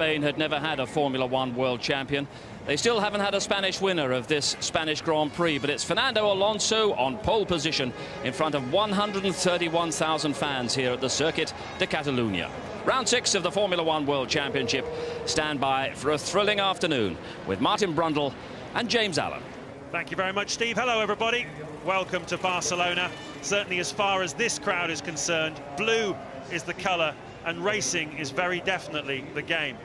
Spain had never had a Formula One world champion. They still haven't had a Spanish winner of this Spanish Grand Prix, but it's Fernando Alonso on pole position in front of 131,000 fans here at the Circuit de Catalunya. Round 6 of the Formula One World Championship. Stand by for a thrilling afternoon with Martin Brundle and James Allen. Thank you very much, Steve. Hello, everybody. Welcome to Barcelona. Certainly, as far as this crowd is concerned, blue is the colour and racing is very definitely the game.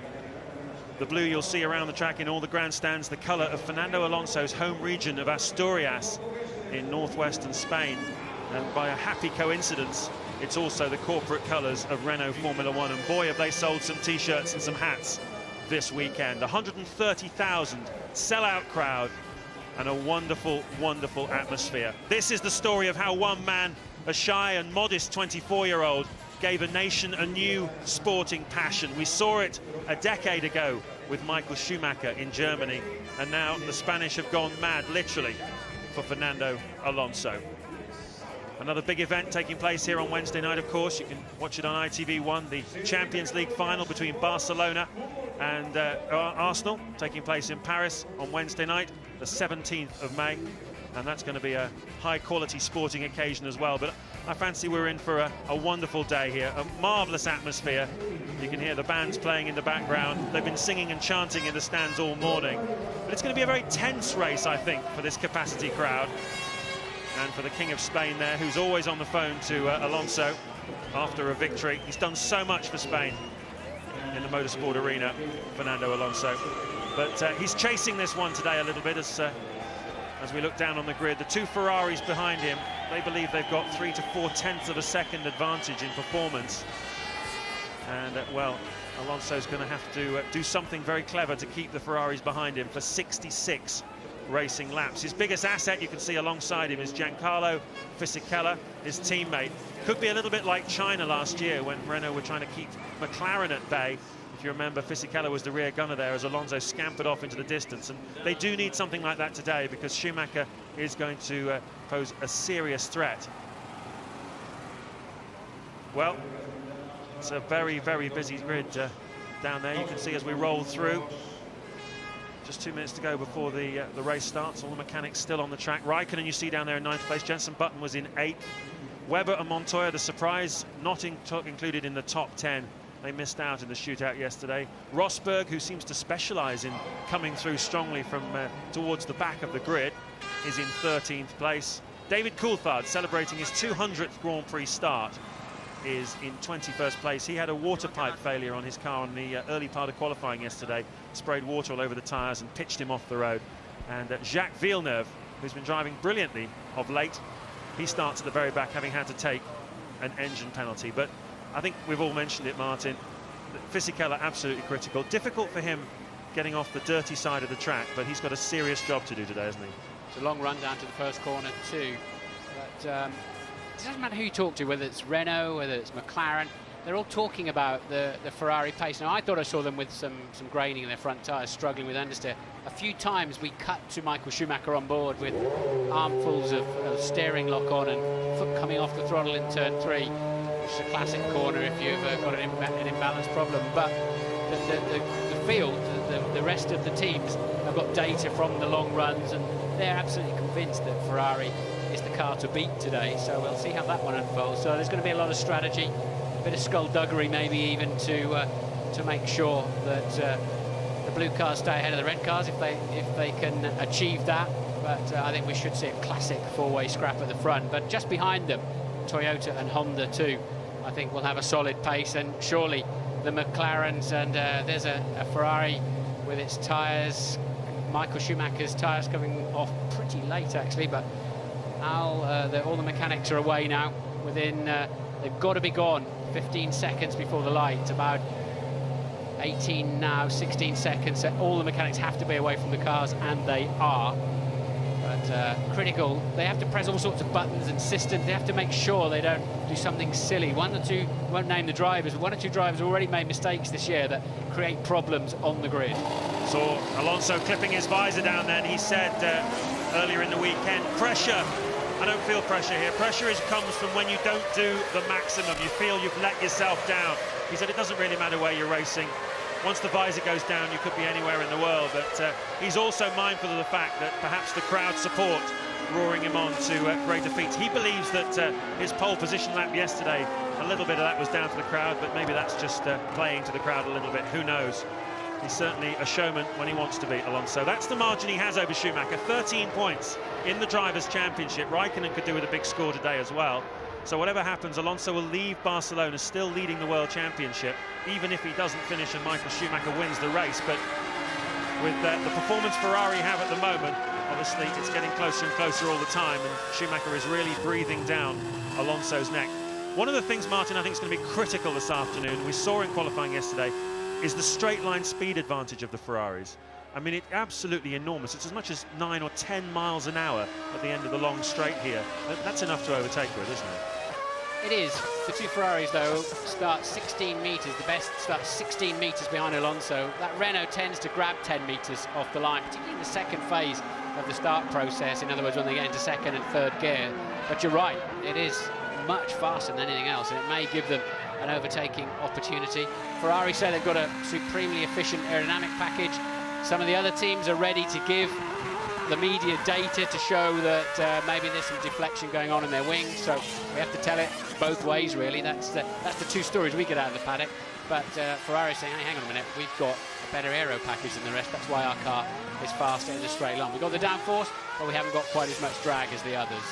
The blue you'll see around the track in all the grandstands, the colour of Fernando Alonso's home region of Asturias in northwestern Spain. And by a happy coincidence, it's also the corporate colours of Renault Formula One. And boy, have they sold some T-shirts and some hats this weekend. 130,000 sellout crowd and a wonderful, wonderful atmosphere. This is the story of how one man, a shy and modest 24-year-old, gave a nation a new sporting passion. We saw it a decade ago with Michael Schumacher in Germany, and now the Spanish have gone mad, literally, for Fernando Alonso. Another big event taking place here on Wednesday night, of course. You can watch it on ITV1, the Champions League final between Barcelona and Arsenal, taking place in Paris on Wednesday night, the 17th of May. And that's going to be a high-quality sporting occasion as well. But I fancy we're in for a wonderful day here, a marvellous atmosphere. You can hear the bands playing in the background. They've been singing and chanting in the stands all morning. But it's going to be a very tense race, I think, for this capacity crowd. And for the King of Spain there, who's always on the phone to Alonso after a victory. He's done so much for Spain in the motorsport arena, Fernando Alonso. But he's chasing this one today a little bit as we look down on the grid. The two Ferraris behind him, they believe they've got 3 to 4 tenths of a second advantage in performance. And, well, Alonso's going to have to do something very clever to keep the Ferraris behind him for 66 racing laps. His biggest asset, you can see alongside him, is Giancarlo Fisichella, his teammate. Could be a little bit like China last year when Renault were trying to keep McLaren at bay. If you remember, Fisichella was the rear gunner there as Alonso scampered off into the distance. And they do need something like that today because Schumacher is going to pose a serious threat. Well, it's a very, very busy grid down there. You can see as we roll through. Just 2 minutes to go before the race starts. All the mechanics still on the track. Raikkonen, you see down there in 9th place. Jenson Button was in 8th. Webber and Montoya, the surprise, not included in the top 10. They missed out in the shootout yesterday. Rosberg, who seems to specialise in coming through strongly from towards the back of the grid, is in 13th place. David Coulthard, celebrating his 200th Grand Prix start, is in 21st place. He had a water pipe failure on his car on the early part of qualifying yesterday. Sprayed water all over the tyres and pitched him off the road. And Jacques Villeneuve, who's been driving brilliantly of late, he starts at the very back, having had to take an engine penalty. But I think we've all mentioned it, Martin. Fisichella absolutely critical. Difficult for him getting off the dirty side of the track, but he's got a serious job to do today, hasn't he? It's a long run down to the first corner too. But it doesn't matter who you talk to, whether it's Renault, whether it's McLaren. They're all talking about the Ferrari pace. Now, I thought I saw them with some graining in their front tyres, struggling with understeer. A few times we cut to Michael Schumacher on board with armfuls of steering lock on and foot coming off the throttle in turn 3, which is a classic corner if you've got an imbalance problem. But the field, the rest of the teams have got data from the long runs, and they're absolutely convinced that Ferrari is the car to beat today. So we'll see how that one unfolds. So there's going to be a lot of strategy, a bit of skullduggery maybe even to make sure that the blue cars stay ahead of the red cars if they can achieve that. But I think we should see a classic four-way scrap at the front. But just behind them, Toyota and Honda too, I think will have a solid pace, and surely the McLarens, and there's a Ferrari with its tyres, Michael Schumacher's tyres coming off pretty late actually, but all the mechanics are away now. Within they've got to be gone 15 seconds before the light, about 18 now, 16 seconds. So all the mechanics have to be away from the cars, and they are. But critical, they have to press all sorts of buttons and systems. They have to make sure they don't do something silly. One or two, won't name the drivers, but 1 or 2 drivers have already made mistakes this year that create problems on the grid. Saw Alonso clipping his visor down then. He said earlier in the weekend, pressure. I don't feel pressure here. Pressure comes from when you don't do the maximum. You feel you've let yourself down. He said it doesn't really matter where you're racing. once the visor goes down, you could be anywhere in the world. But he's also mindful of the fact that perhaps the crowd support roaring him on to greater feats. He believes that his pole position lap yesterday, a little bit of that was down to the crowd, but maybe that's just playing to the crowd a little bit. Who knows? He's certainly a showman when he wants to be, Alonso. That's the margin he has over Schumacher, 13 points in the Drivers' Championship. Raikkonen could do with a big score today as well. So whatever happens, Alonso will leave Barcelona still leading the World Championship, even if he doesn't finish and Michael Schumacher wins the race. But with the performance Ferrari have at the moment, obviously it's getting closer and closer all the time, and Schumacher is really breathing down Alonso's neck. One of the things, Martin, I think is going to be critical this afternoon, we saw in qualifying yesterday, is the straight line speed advantage of the Ferraris. I mean, it's absolutely enormous. It's as much as 9 or 10 miles an hour at the end of the long straight here. That's enough to overtake with, isn't it? It is. The two Ferraris, though, start 16 metres. The best starts 16 metres behind Alonso. That Renault tends to grab 10 metres off the line, particularly in the second phase of the start process. In other words, when they get into second and third gear. But you're right, it is much faster than anything else, and it may give them an overtaking opportunity. Ferrari say they've got a supremely efficient aerodynamic package. Some of the other teams are ready to give the media data to show that maybe there's some deflection going on in their wings, so we have to tell it both ways, really. That's the two stories we get out of the paddock. But Ferrari saying, hey, hang on a minute, we've got a better aero package than the rest. That's why our car is faster in the straight line. We've got the downforce, but we haven't got quite as much drag as the others.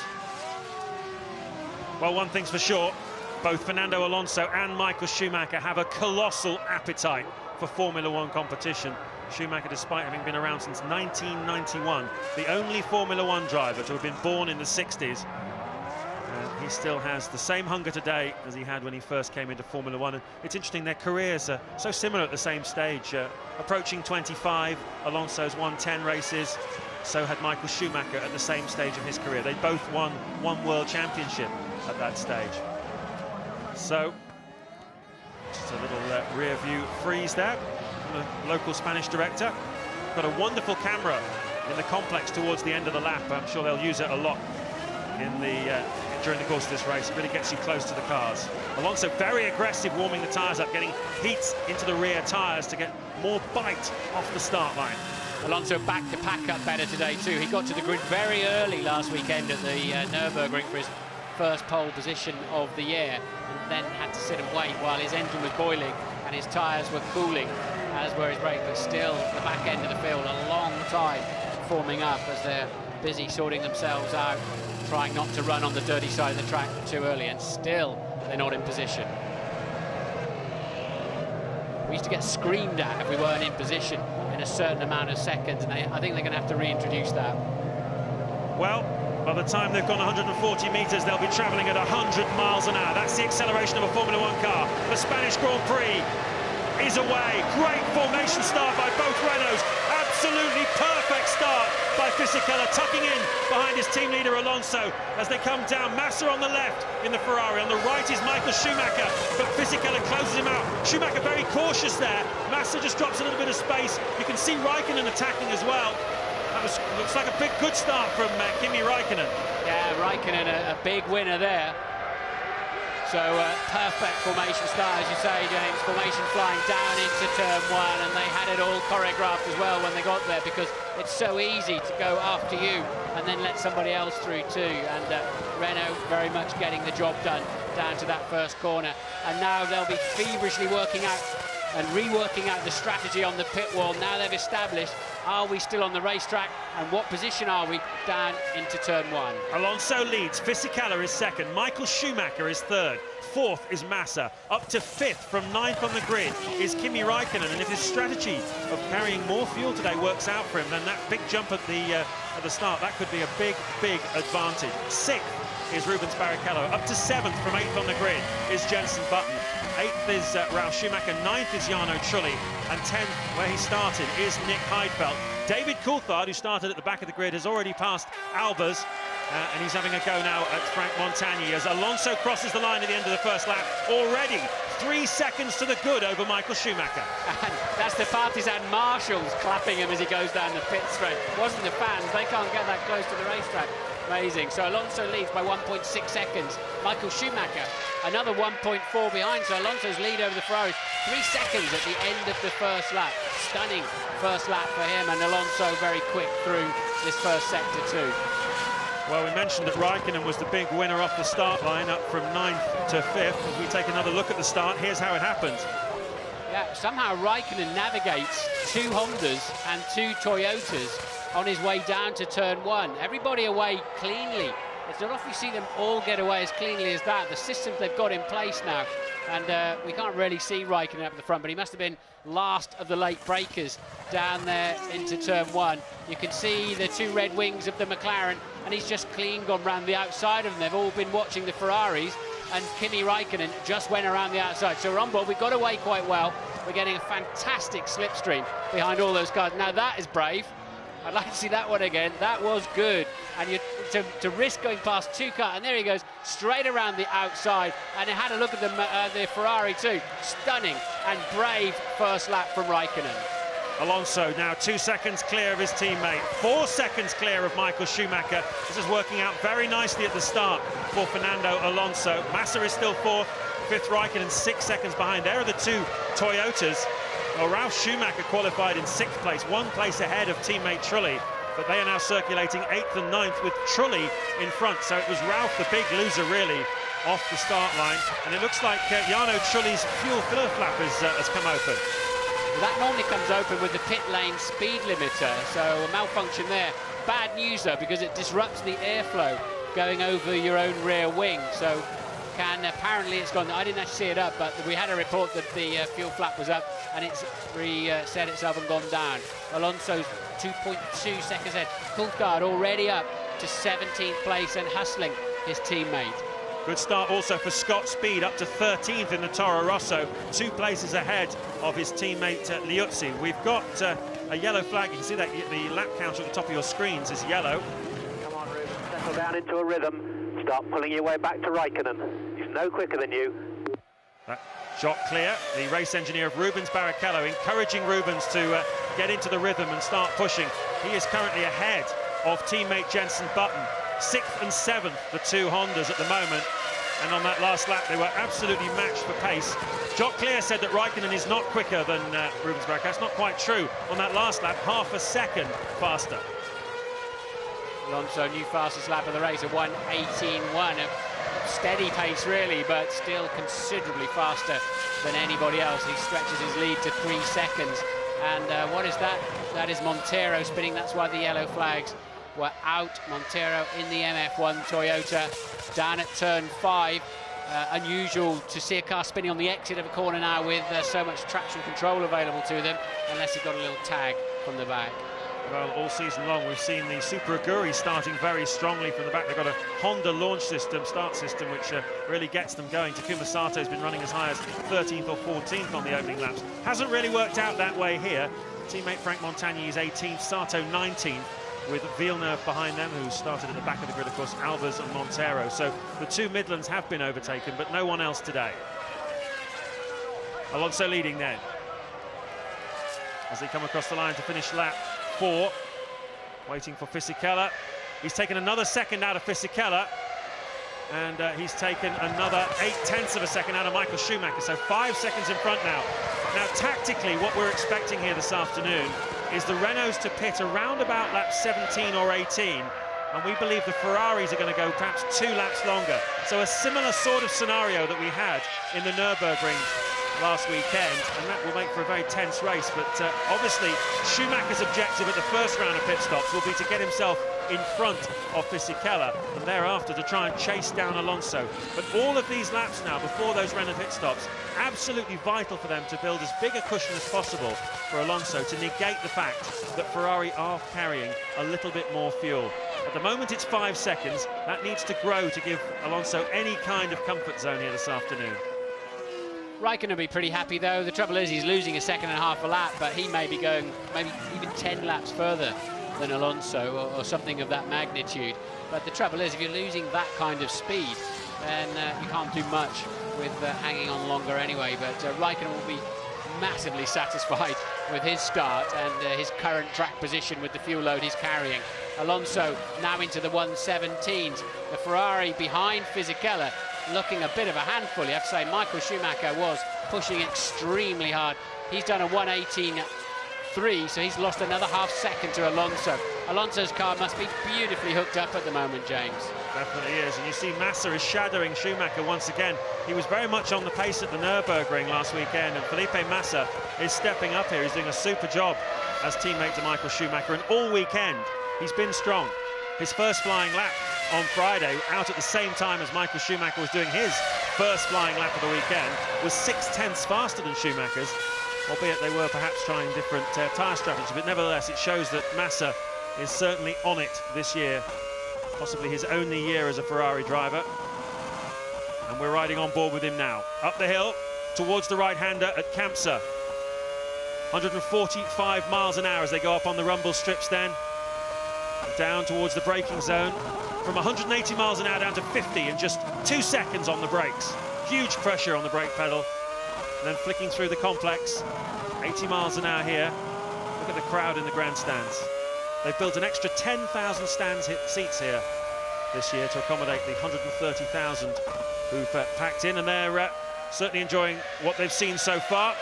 Well, one thing's for sure, both Fernando Alonso and Michael Schumacher have a colossal appetite for Formula One competition. Schumacher, despite having been around since 1991, the only Formula One driver to have been born in the 60s, he still has the same hunger today as he had when he first came into Formula One. And it's interesting, their careers are so similar at the same stage. Approaching 25, Alonso's won 10 races, so had Michael Schumacher at the same stage of his career. They both won one World Championship at that stage. So, just a little rear view freeze there from the local Spanish director. Got a wonderful camera in the complex towards the end of the lap. I'm sure they'll use it a lot in during the course of this race. It really gets you close to the cars. Alonso very aggressive, warming the tyres up, getting heat into the rear tyres to get more bite off the start line. Alonso back to pack up better today too. He got to the grid very early last weekend at the Nürburgring for his first pole position of the year, and then had to sit and wait while his engine was boiling and his tyres were cooling, as were his brakes. But still, the back end of the field, a long time forming up as they're busy sorting themselves out, trying not to run on the dirty side of the track too early, and still they're not in position. We used to get screamed at if we weren't in position in a certain amount of seconds, and I think they're going to have to reintroduce that. Well, by the time they've gone 140 metres, they'll be travelling at 100 miles an hour. That's the acceleration of a Formula One car. The Spanish Grand Prix is away. Great formation start by both Renaults. Absolutely perfect start by Fisichella, tucking in behind his team leader Alonso as they come down. Massa on the left in the Ferrari. On the right is Michael Schumacher, but Fisichella closes him out. Schumacher very cautious there. Massa just drops a little bit of space. You can see Raikkonen attacking as well. Looks like a big good start from Kimi Raikkonen. Yeah, Raikkonen a big winner there. So perfect formation start, as you say, James. Formation flying down into turn one, and they had it all choreographed as well when they got there, because it's so easy to go after you and then let somebody else through too. And Renault very much getting the job done down to that first corner. And now they'll be feverishly working out and reworking out the strategy on the pit wall. Now they've established, are we still on the racetrack, and what position are we down into turn one? Alonso leads, Fisichella is second, Michael Schumacher is third, fourth is Massa, up to fifth from ninth on the grid is Kimi Raikkonen. And if his strategy of carrying more fuel today works out for him, then that big jump at the start, that could be a big advantage. Sixth is Rubens Barrichello. Up to seventh from eighth on the grid is Jenson Button. Eighth is Ralf Schumacher. Ninth is Jarno Trulli. And 10th, where he started, is Nick Heidfeld. David Coulthard, who started at the back of the grid, has already passed Albers. And he's having a go now at Frank Montagny as Alonso crosses the line at the end of the first lap. Already 3 seconds to the good over Michael Schumacher. And that's the partisan marshals clapping him as he goes down the pit straight. It wasn't the fans, they can't get that close to the racetrack. Amazing. So Alonso leads by 1.6 seconds. Michael Schumacher, another 1.4 behind. So Alonso's lead over the Ferraris, 3 seconds at the end of the first lap. Stunning first lap for him, and Alonso very quick through this first sector too. Well, we mentioned that Raikkonen was the big winner off the start line, up from 9th to 5th. As we take another look at the start, here's how it happened. Yeah, somehow Raikkonen navigates 2 Hondas and 2 Toyotas on his way down to turn 1. Everybody away cleanly. It's not often you see them all get away as cleanly as that. The systems they've got in place now, and we can't really see Raikkonen up at the front, but he must have been last of the late breakers down there into turn 1. You can see the 2 red wings of the McLaren, and he's just clean gone round the outside of them. They've all been watching the Ferraris, and Kimi Raikkonen just went around the outside. So we're on board. We got away quite well. We're getting a fantastic slipstream behind all those cars. Now that is brave. I'd like to see that one again. That was good. And to risk going past 2 cars, and there he goes, straight around the outside. And he had a look at the Ferrari too. Stunning and brave first lap from Raikkonen. Alonso now 2 seconds clear of his teammate, 4 seconds clear of Michael Schumacher. This is working out very nicely at the start for Fernando Alonso. Massa is still 4th, 5th Raikkonen 6 seconds behind. There are the 2 Toyotas. Well, Ralf Schumacher qualified in 6th place, 1 place ahead of teammate Trulli, but they are now circulating 8th and 9th with Trulli in front. So it was Ralf, the big loser, really, off the start line. And it looks like Jarno Trulli's fuel filler flap has come open. That normally comes open with the pit lane speed limiter, so a malfunction there. Bad news though, because it disrupts the airflow going over your own rear wing. So apparently it's gone. I didn't actually see it up, but we had a report that the fuel flap was up and it's reset itself and gone down. Alonso's 2.2 seconds ahead. Coulthard already up to 17th place and hustling his teammate. Good start also for Scott Speed, up to 13th in the Toro Rosso, 2 places ahead of his teammate Liuzzi. We've got a yellow flag. You can see that the lap counter at the top of your screens is yellow. Come on, Ruben, settle down into a rhythm. Start pulling your way back to Raikkonen. He's no quicker than you. That shot clear. The race engineer of Rubens Barrichello encouraging Rubens to get into the rhythm and start pushing. He is currently ahead of teammate Jenson Button. 6th and 7th, the 2 Hondas at the moment. And on that last lap, they were absolutely matched for pace. Jock Clear said that Raikkonen is not quicker than Rubens Barrichello. That's not quite true. On that last lap, half a second faster. Alonso, new fastest lap of the race, a 1:18.1. A steady pace, really, but still considerably faster than anybody else. He stretches his lead to 3 seconds. And what is that? That is Montero spinning. That's why the yellow flags were out. Montero in the MF1 Toyota down at turn 5. Unusual to see a car spinning on the exit of a corner now with so much traction control available to them, unless it got a little tag from the back. Well, all season long we've seen the Super Aguri starting very strongly from the back. They've got a Honda launch system, start system, which really gets them going. Takuma Sato's been running as high as 13th or 14th on the opening laps. Hasn't really worked out that way here. Teammate Frank Montagny is 18th, Sato 19th, with Villeneuve behind them, who started at the back of the grid, of course, Albers and Montero. So the 2 Midlands have been overtaken, but no one else today. Alonso leading then, as they come across the line to finish lap 4, waiting for Fisichella. He's taken another second out of Fisichella, and he's taken another 0.8 of a second out of Michael Schumacher, so 5 seconds in front now. Now, tactically, what we're expecting here this afternoon is the Renaults to pit around about lap 17 or 18, and we believe the Ferraris are going to go perhaps 2 laps longer. So a similar sort of scenario that we had in the Nürburgring last weekend, and that will make for a very tense race. But obviously Schumacher's objective at the first round of pit stops will be to get himself in front of Fisichella, and thereafter to try and chase down Alonso. But all of these laps now before those Renault pit stops, absolutely vital for them to build as big a cushion as possible for Alonso to negate the fact that Ferrari are carrying a little bit more fuel. At the moment it's 5 seconds. That needs to grow to give Alonso any kind of comfort zone here this afternoon. Raikkonen will be pretty happy though. The trouble is he's losing 1.5 seconds a lap, but he may be going maybe even 10 laps further than Alonso, or something of that magnitude. But the trouble is, if you're losing that kind of speed, then you can't do much with hanging on longer anyway. But Raikkonen will be massively satisfied with his start and his current track position with the fuel load he's carrying. Alonso now into the 117s. The Ferrari behind Fisichella looking a bit of a handful. You have to say Michael Schumacher was pushing extremely hard. He's done a 1:18.3, so he's lost another half second to Alonso. Alonso's car must be beautifully hooked up at the moment, James. Definitely is, and you see Massa is shadowing Schumacher once again. He was very much on the pace at the Nürburgring last weekend, and Felipe Massa is stepping up here. He's doing a super job as teammate to Michael Schumacher, and all weekend he's been strong. His first flying lap on Friday, out at the same time as Michael Schumacher was doing his first flying lap of the weekend, was 0.6 faster than Schumacher's, albeit they were perhaps trying different tyre strategies, but nevertheless it shows that Massa is certainly on it this year, possibly his only year as a Ferrari driver, and we're riding on board with him now. Up the hill towards the right-hander at Kampsa, 145 miles an hour as they go up on the rumble strips, then down towards the braking zone, from 180 miles an hour down to 50 in just 2 seconds on the brakes. Huge pressure on the brake pedal, and then flicking through the complex, 80 miles an hour here. Look at the crowd in the grandstands. They've built an extra 10,000 seats here this year to accommodate the 130,000 who've packed in, and they're certainly enjoying what they've seen so far.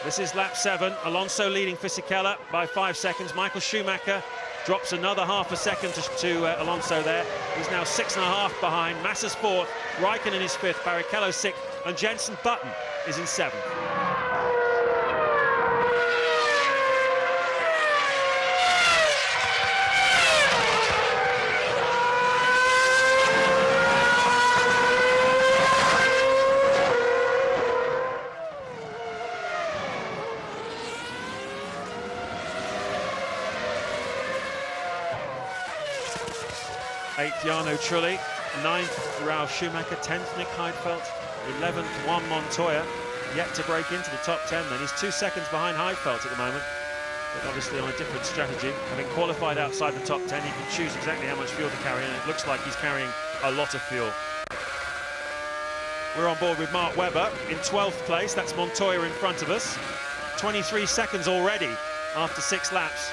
This is lap 7, Alonso leading Fisichella by 5 seconds. Michael Schumacher drops another half a second to Alonso there. He's now 6.5 behind. Massa's 4th, Raikkonen is 5th, Barrichello 6th, and Jenson Button is in 7th. Jarno Trulli, 9th Ralf Schumacher, 10th Nick Heidfeld, 11th Juan Montoya, yet to break into the top 10 then. He's 2 seconds behind Heidfeld at the moment, but obviously on a different strategy. Having qualified outside the top 10, he can choose exactly how much fuel to carry, and it looks like he's carrying a lot of fuel. We're on board with Mark Webber in 12th place. That's Montoya in front of us. 23 seconds already after 6 laps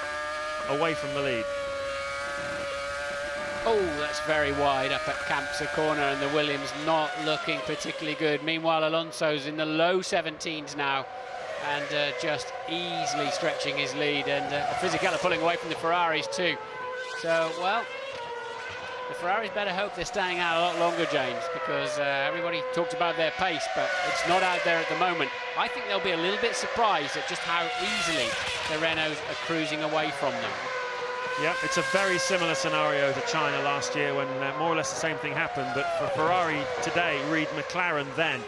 away from the lead. Oh, that's very wide up at Kampsa corner, and the Williams not looking particularly good. Meanwhile, Alonso's in the low 17s now, and just easily stretching his lead, and Fisichella pulling away from the Ferraris too. So, well, the Ferraris better hope they're staying out a lot longer, James, because everybody talked about their pace, but it's not out there at the moment. I think they'll be a little bit surprised at just how easily the Renaults are cruising away from them. Yeah, it's a very similar scenario to China last year when more or less the same thing happened, but for Ferrari today, read McLaren then.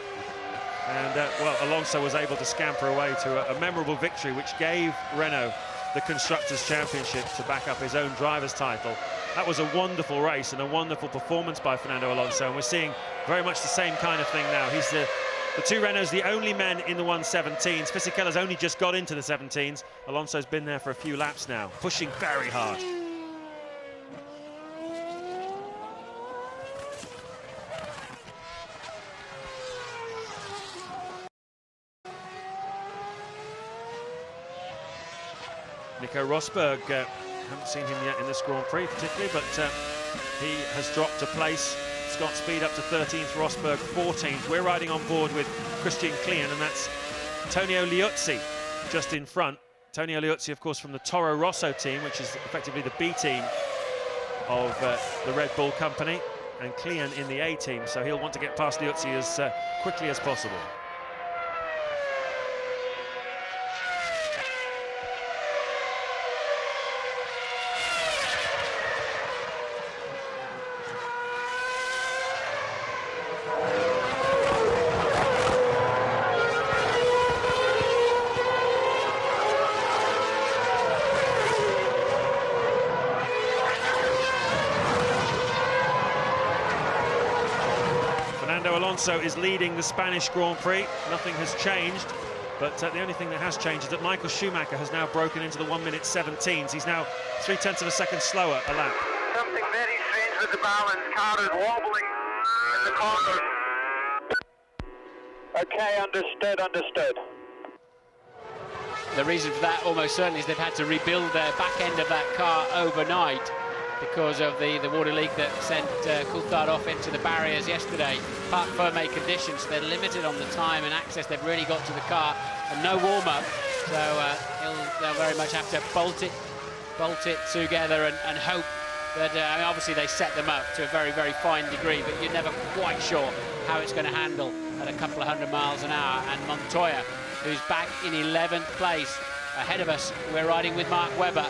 And, well, Alonso was able to scamper away to a memorable victory, which gave Renault the Constructors' Championship to back up his own driver's title. That was a wonderful race and a wonderful performance by Fernando Alonso, and we're seeing very much the same kind of thing now. He's the two Renaults, the only men in the 117s. Fisichella's only just got into the 17s. Alonso's been there for a few laps now, pushing very hard. Nico Rosberg, haven't seen him yet in this Grand Prix particularly, but he has dropped a place. Scott Speed up to 13th, Rosberg 14th. We're riding on board with Christian Klien, and that's Antonio Liuzzi just in front. Antonio Liuzzi, of course, from the Toro Rosso team, which is effectively the B team of the Red Bull company, and Klien in the A team, so he'll want to get past Liuzzi as quickly as possible. Alonso is leading the Spanish Grand Prix. Nothing has changed, but the only thing that has changed is that Michael Schumacher has now broken into the 1:17. He's now 0.3 of a second slower a lap. Something very strange with the balance. Car is wobbling in the corner. Okay, understood. the reason for that almost certainly is they've had to rebuild their back end of that car overnight because of the water leak that sent Coulthard off into the barriers yesterday. Part firme conditions, so they're limited on the time and access they've really got to the car, and no warm-up, so they'll very much have to bolt it together and hope that, I mean, obviously they set them up to a very, very fine degree, but you're never quite sure how it's going to handle at a couple of 100 miles an hour. And Montoya, who's back in 11th place, ahead of us, we're riding with Mark Webber,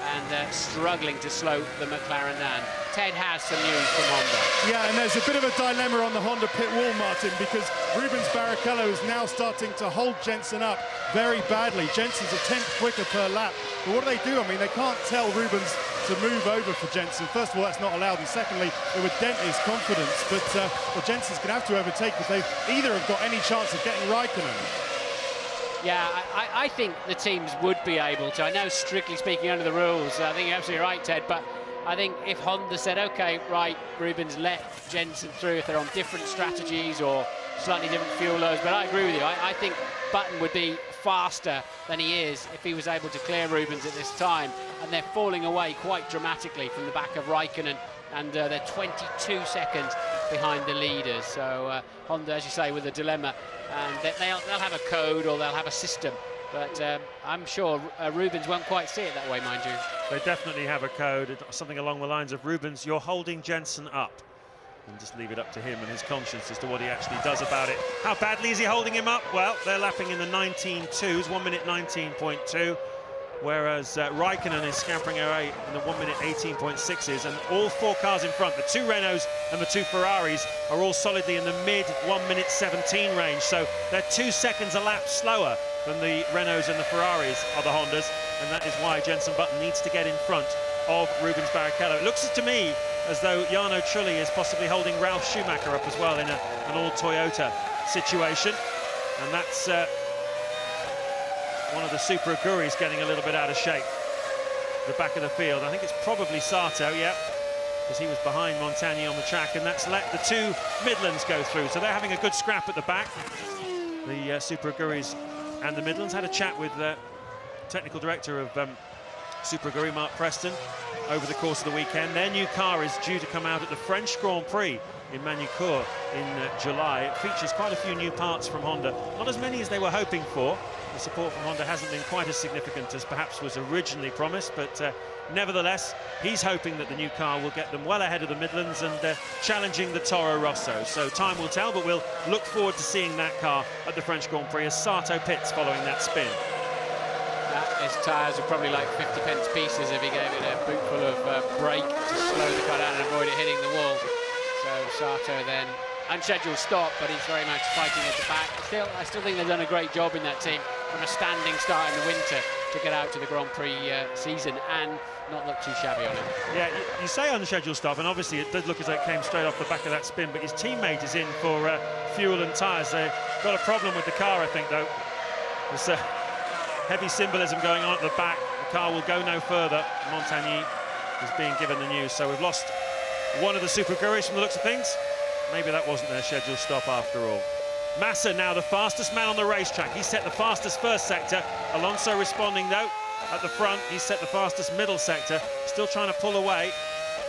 and struggling to slow the McLaren down. Ted has some news from Honda. Yeah, and there's a bit of a dilemma on the Honda pit wall, Martin, because Rubens Barrichello is now starting to hold Jenson up very badly. Jenson's a 10th quicker per lap. But what do they do? I mean, they can't tell Rubens to move over for Jenson. First of all, that's not allowed, and secondly, it would dent his confidence. But well, Jenson's going to have to overtake because they either have got any chance of getting Raikkonen. Yeah, I think the teams would be able to. I know, strictly speaking, under the rules, I think you're absolutely right, Ted, but I think if Honda said, OK, right, Rubens, let Jenson through if they're on different strategies or slightly different fuel loads, but I agree with you. I think Button would be faster than he is if he was able to clear Rubens at this time, and they're falling away quite dramatically from the back of Raikkonen, and they're 22 seconds behind the leaders. So Honda, as you say, with a dilemma, and they'll have a code or they'll have a system, but I'm sure Rubens won't quite see it that way, mind you. They definitely have a code, something along the lines of, Rubens, you're holding Jenson up. And just leave it up to him and his conscience as to what he actually does about it. How badly is he holding him up? Well, they're lapping in the 19.2s, 1 minute 19.2. Whereas Raikkonen is scampering away in the 1 minute 18.6s, and all four cars in front, the two Renaults and the two Ferraris, are all solidly in the mid 1 minute 17 range. So they're 2 seconds a lap slower than the Renaults and the Ferraris are the Hondas, and that is why Jenson Button needs to get in front of Rubens Barrichello. It looks to me as though Jarno Trulli is possibly holding Ralf Schumacher up as well in an all-Toyota situation, and that's one of the Super Aguris getting a little bit out of shape. The back of the field, I think it's probably Sato, yeah, because he was behind Montagny on the track, and that's let the two Midlands go through. So they're having a good scrap at the back. The Super Aguris and the Midlands had a chat with the technical director of Super Aguri, Mark Preston, over the course of the weekend. Their new car is due to come out at the French Grand Prix in Magny-Cours in July. It features quite a few new parts from Honda, not as many as they were hoping for. The support from Honda hasn't been quite as significant as perhaps was originally promised, but nevertheless, he's hoping that the new car will get them well ahead of the Midlands and challenging the Toro Rosso. So time will tell, but we'll look forward to seeing that car at the French Grand Prix as Sato pits following that spin. His tyres are probably like 50p pieces if he gave it a boot full of brake to slow the car down and avoid it hitting the wall. So Sato then, unscheduled stop, but he's very much fighting at the back. I still think they've done a great job in that team from a standing start in the winter to get out to the Grand Prix season and not look too shabby on it. Yeah, you say unscheduled stop, and obviously it did look as though it came straight off the back of that spin, but his teammate is in for fuel and tyres. They've got a problem with the car, I think, though. There's heavy symbolism going on at the back. The car will go no further. Montagny is being given the news. So we've lost one of the Super Aguris from the looks of things. Maybe that wasn't their scheduled stop after all. Massa now the fastest man on the racetrack. He set the fastest first sector. Alonso responding though at the front. He set the fastest middle sector. Still trying to pull away.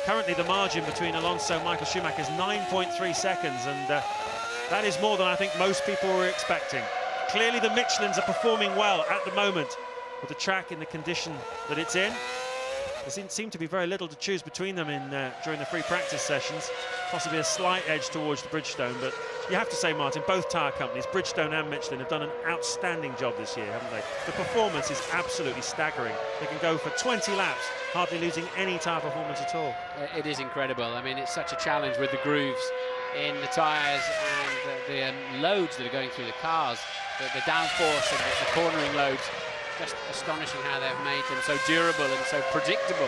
Currently the margin between Alonso and Michael Schumacher is 9.3 seconds, and that is more than I think most people were expecting. Clearly the Michelins are performing well at the moment with the track in the condition that it's in. There seemed to be very little to choose between them during the free practice sessions. Possibly a slight edge towards the Bridgestone, but you have to say, Martin, both tyre companies, Bridgestone and Michelin, have done an outstanding job this year, haven't they? The performance is absolutely staggering. They can go for 20 laps, hardly losing any tyre performance at all. It is incredible. I mean, it's such a challenge with the grooves in the tyres and the loads that are going through the cars. The downforce and the cornering loads, just astonishing how they've made them so durable and so predictable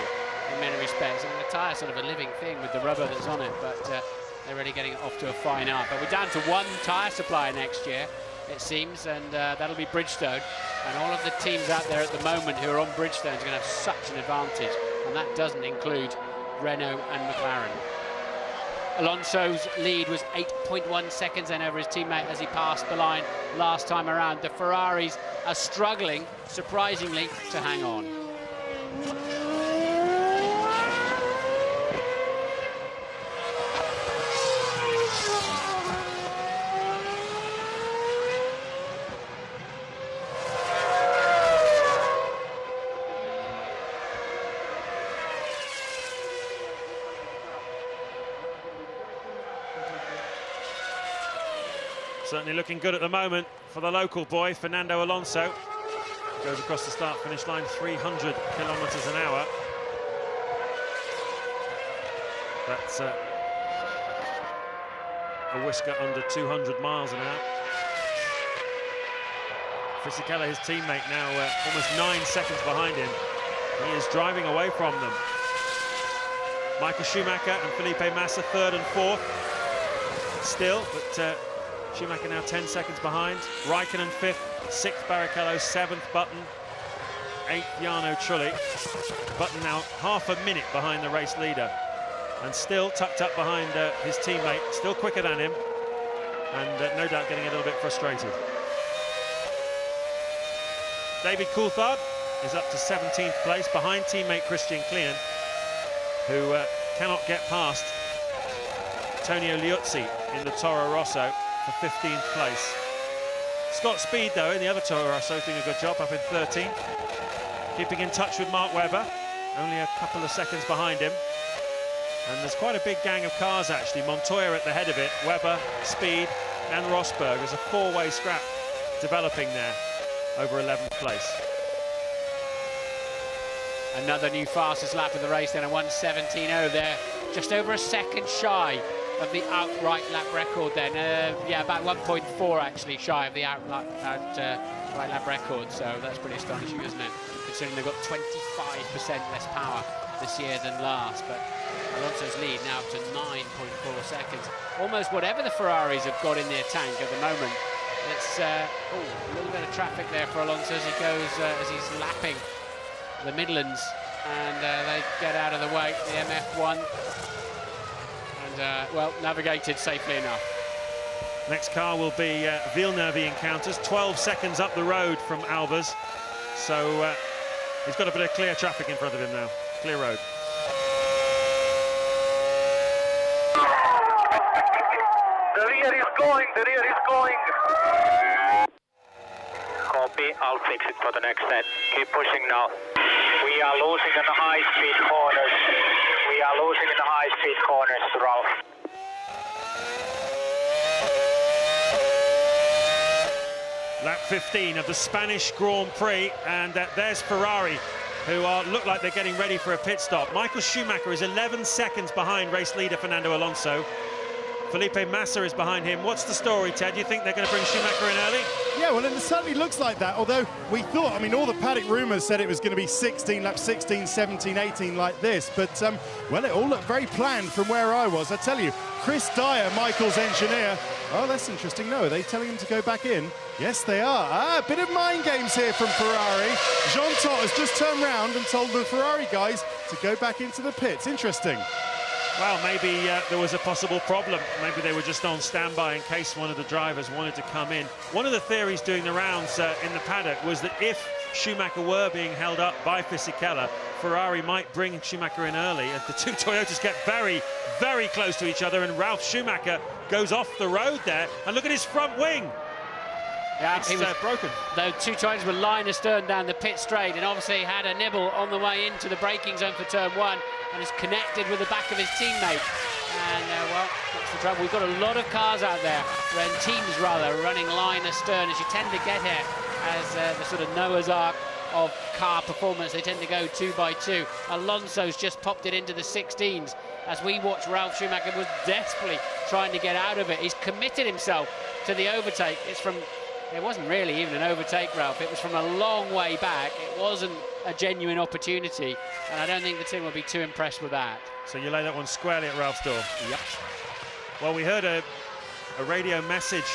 in many respects. I mean, the tyre's sort of a living thing with the rubber that's on it, but they're really getting it off to a fine art. But we're down to one tyre supplier next year, it seems, and that'll be Bridgestone. And all of the teams out there at the moment who are on Bridgestone are going to have such an advantage, and that doesn't include Renault and McLaren. Alonso's lead was 8.1 seconds then over his teammate as he passed the line last time around. The Ferraris are struggling, surprisingly, to hang on. Certainly looking good at the moment for the local boy, Fernando Alonso. Goes across the start-finish line, 300 kilometres an hour. That's a whisker under 200 miles an hour. Fisichella, his teammate, now almost 9 seconds behind him. He is driving away from them. Michael Schumacher and Felipe Massa third and fourth still, but Schumacher now 10 seconds behind. Raikkonen fifth, sixth Barrichello, seventh Button, eighth Jarno Trulli. Button now half a minute behind the race leader, and still tucked up behind his teammate, still quicker than him, and no doubt getting a little bit frustrated. David Coulthard is up to 17th place behind teammate Christian Klien, who cannot get past Antonio Liuzzi in the Toro Rosso for 15th place. Scott Speed, though, in the other Toro Rosso, doing a good job up in 13th. Keeping in touch with Mark Webber, only a couple of seconds behind him. And there's quite a big gang of cars, actually. Montoya at the head of it, Webber, Speed, and Rosberg. There's a four-way scrap developing there over 11th place. Another new fastest lap of the race then, a 1:17.0 there, just over a second shy of the outright lap record then. Yeah, about 1.4 actually shy of the outright lap record, so that's pretty astonishing, isn't it? Considering they've got 25% less power this year than last, but Alonso's lead now up to 9.4 seconds. Almost whatever the Ferraris have got in their tank at the moment. It's a little bit of traffic there for Alonso as he goes, as he's lapping the Midlands, and they get out of the way, the MF1, and well, navigated safely enough. Next car will be Villeneuve he encounters, 12 seconds up the road from Albers, so he's got a bit of clear traffic in front of him now, clear road. The rear is going, the rear is going. Copy, I'll fix it for the next set. Keep pushing now. We are losing in the high-speed corners. We are losing in the high-speed corners, Ralph. Lap 15 of the Spanish Grand Prix, and there's Ferrari, who look like they're getting ready for a pit stop. Michael Schumacher is 11 seconds behind race leader Fernando Alonso. Felipe Massa is behind him. What's the story, Ted? Do you think they're going to bring Schumacher in early? Yeah, well, it certainly looks like that, although we thought, I mean, all the paddock rumours said it was going to be 16, lap 16, 17, 18 like this, but, well, it all looked very planned from where I was. I tell you, Chris Dyer, Michael's engineer, oh, that's interesting. No, are they telling him to go back in? Yes, they are. A bit of mind games here from Ferrari. Jean Todt has just turned round and told the Ferrari guys to go back into the pits. Interesting. Well, maybe there was a possible problem. Maybe they were just on standby in case one of the drivers wanted to come in. One of the theories doing the rounds in the paddock was that if Schumacher were being held up by Fisichella, Ferrari might bring Schumacher in early, and the two Toyotas get very, very close to each other, and Ralf Schumacher goes off the road there. And look at his front wing. Yeah, it's he was broken. The two Toyotas were line astern down the pit straight, and obviously had a nibble on the way into the braking zone for turn one, and is connected with the back of his teammate. And well, that's the trouble. We've got a lot of cars out there, and teams rather, running line astern, as you tend to get here as the sort of Noah's Ark of car performance. They tend to go 2 by 2. Alonso's just popped it into the 16s as we watch Ralf Schumacher was desperately trying to get out of it. He's committed himself to the overtake. It wasn't really even an overtake, Ralph. It was from a long way back. It wasn't a genuine opportunity, and I don't think the team will be too impressed with that. So you lay that one squarely at Ralph's door. Yep. Well, we heard a radio message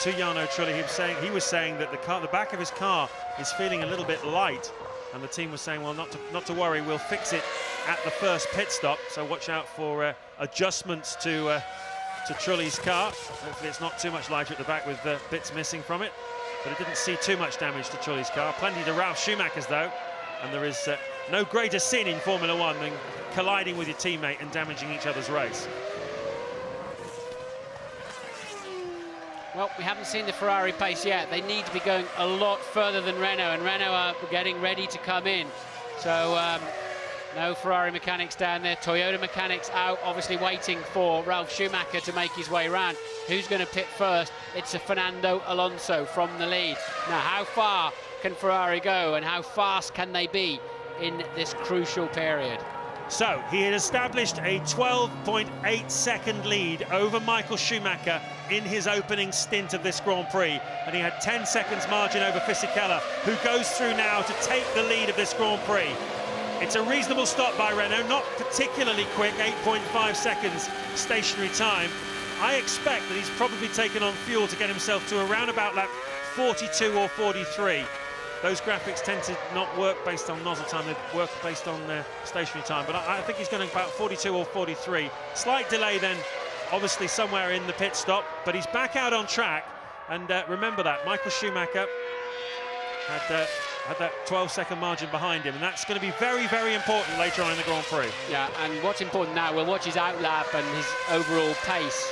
to Jarno Trulli. He was saying that the back of his car is feeling a little bit light. and the team was saying, well, not to worry, we'll fix it at the first pit stop. So watch out for adjustments to Trulli's car. Hopefully it's not too much lighter at the back with bits missing from it, but it didn't see too much damage to Trulli's car. Plenty to Ralf Schumacher's though, and there is no greater sin in Formula One than colliding with your teammate and damaging each other's race. Well, we haven't seen the Ferrari pace yet. They need to be going a lot further than Renault, and Renault are getting ready to come in. So no Ferrari mechanics down there. Toyota mechanics out, obviously waiting for Ralf Schumacher to make his way around. Who's going to pit first? It's a Fernando Alonso from the lead. Now, how far can Ferrari go, and how fast can they be in this crucial period? So he had established a 12.8 second lead over Michael Schumacher in his opening stint of this Grand Prix, and he had 10 seconds margin over Fisichella, who goes through now to take the lead of this Grand Prix. It's a reasonable stop by Renault, not particularly quick, 8.5 seconds stationary time. I expect that he's probably taken on fuel to get himself to around about lap 42 or 43. Those graphics tend to not work based on nozzle time, they work based on stationary time, but I think he's going about 42 or 43. Slight delay then, obviously somewhere in the pit stop, but he's back out on track, and remember that, Michael Schumacher had that 12-second margin behind him, and that's going to be very, very important later on in the Grand Prix. Yeah, and what's important now, we'll watch his outlap and his overall pace,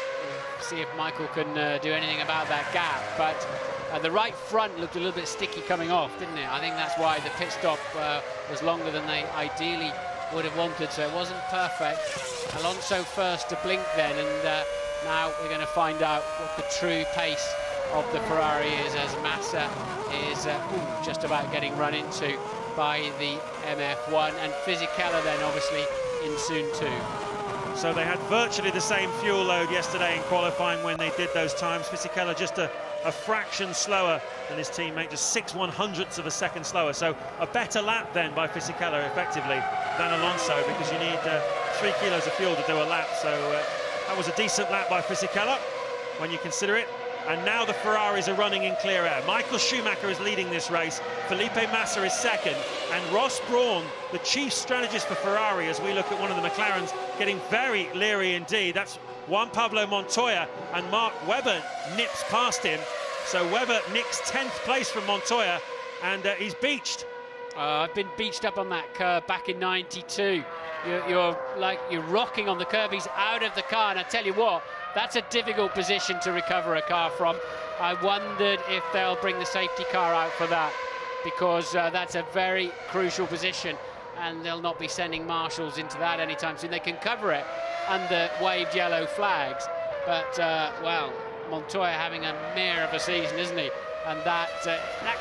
see if Michael can do anything about that gap, but the right front looked a little bit sticky coming off, didn't it? I think that's why the pit stop was longer than they ideally would have wanted, so it wasn't perfect. Alonso first to blink then, and now we're going to find out what the true pace of the Ferrari is, as Massa is just about getting run into by the MF1, and Fisichella then obviously in soon too. So they had virtually the same fuel load yesterday in qualifying when they did those times. Fisichella just a fraction slower than his teammate, just 6/100ths of a second slower. So a better lap then by Fisichella effectively than Alonso, because you need 3 kilos of fuel to do a lap. So that was a decent lap by Fisichella when you consider it. And now the Ferraris are running in clear air. Michael Schumacher is leading this race. Felipe Massa is second. And Ross Brawn, the chief strategist for Ferrari, as we look at one of the McLarens, getting very leery indeed. That's Juan Pablo Montoya, and Mark Webber nips past him. So Webber nicks 10th place from Montoya, and he's beached. I've been beached up on that curve back in '92. You're rocking on the curve. He's out of the car, and I tell you what, that's a difficult position to recover a car from. I wondered if they'll bring the safety car out for that, because that's a very crucial position, and they'll not be sending marshals into that anytime soon. They can cover it under waved yellow flags, but well, Montoya having a mare of a season, isn't he? And that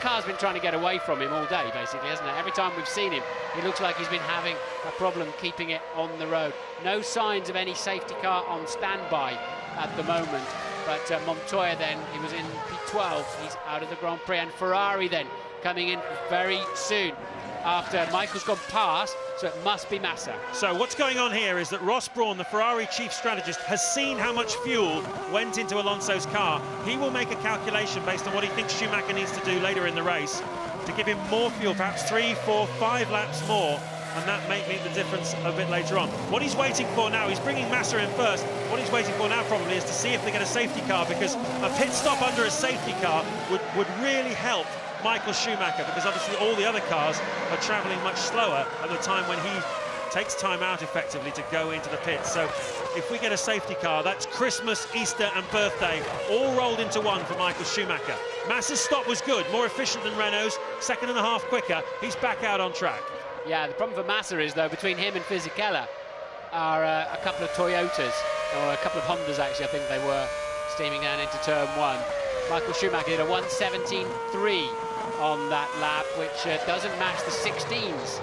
car's been trying to get away from him all day, basically, hasn't it? Every time we've seen him, it looks like he's been having a problem keeping it on the road. No signs of any safety car on standby at the moment, but Montoya then, he was in P12, he's out of the Grand Prix, and Ferrari then coming in very soon after Michael's gone past, so it must be Massa. So what's going on here is that Ross Brawn, the Ferrari chief strategist, has seen how much fuel went into Alonso's car. He will make a calculation based on what he thinks Schumacher needs to do later in the race to give him more fuel, perhaps 3, 4, 5 laps more, and that may make the difference a bit later on. What he's waiting for now, he's bringing Massa in first. What he's waiting for now probably is to see if they get a safety car, because a pit stop under a safety car would really help Michael Schumacher, because obviously all the other cars are travelling much slower at the time when he takes time out effectively to go into the pits. So if we get a safety car, that's Christmas, Easter and birthday all rolled into one for Michael Schumacher. Massa's stop was good, more efficient than Renault's, 2.5 quicker. He's back out on track. Yeah, the problem for Massa is, though, between him and Fisichella are a couple of Toyotas, or a couple of Hondas actually, I think they were, steaming down into turn 1. Michael Schumacher did a 1:17.3 on that lap, which doesn't match the 16s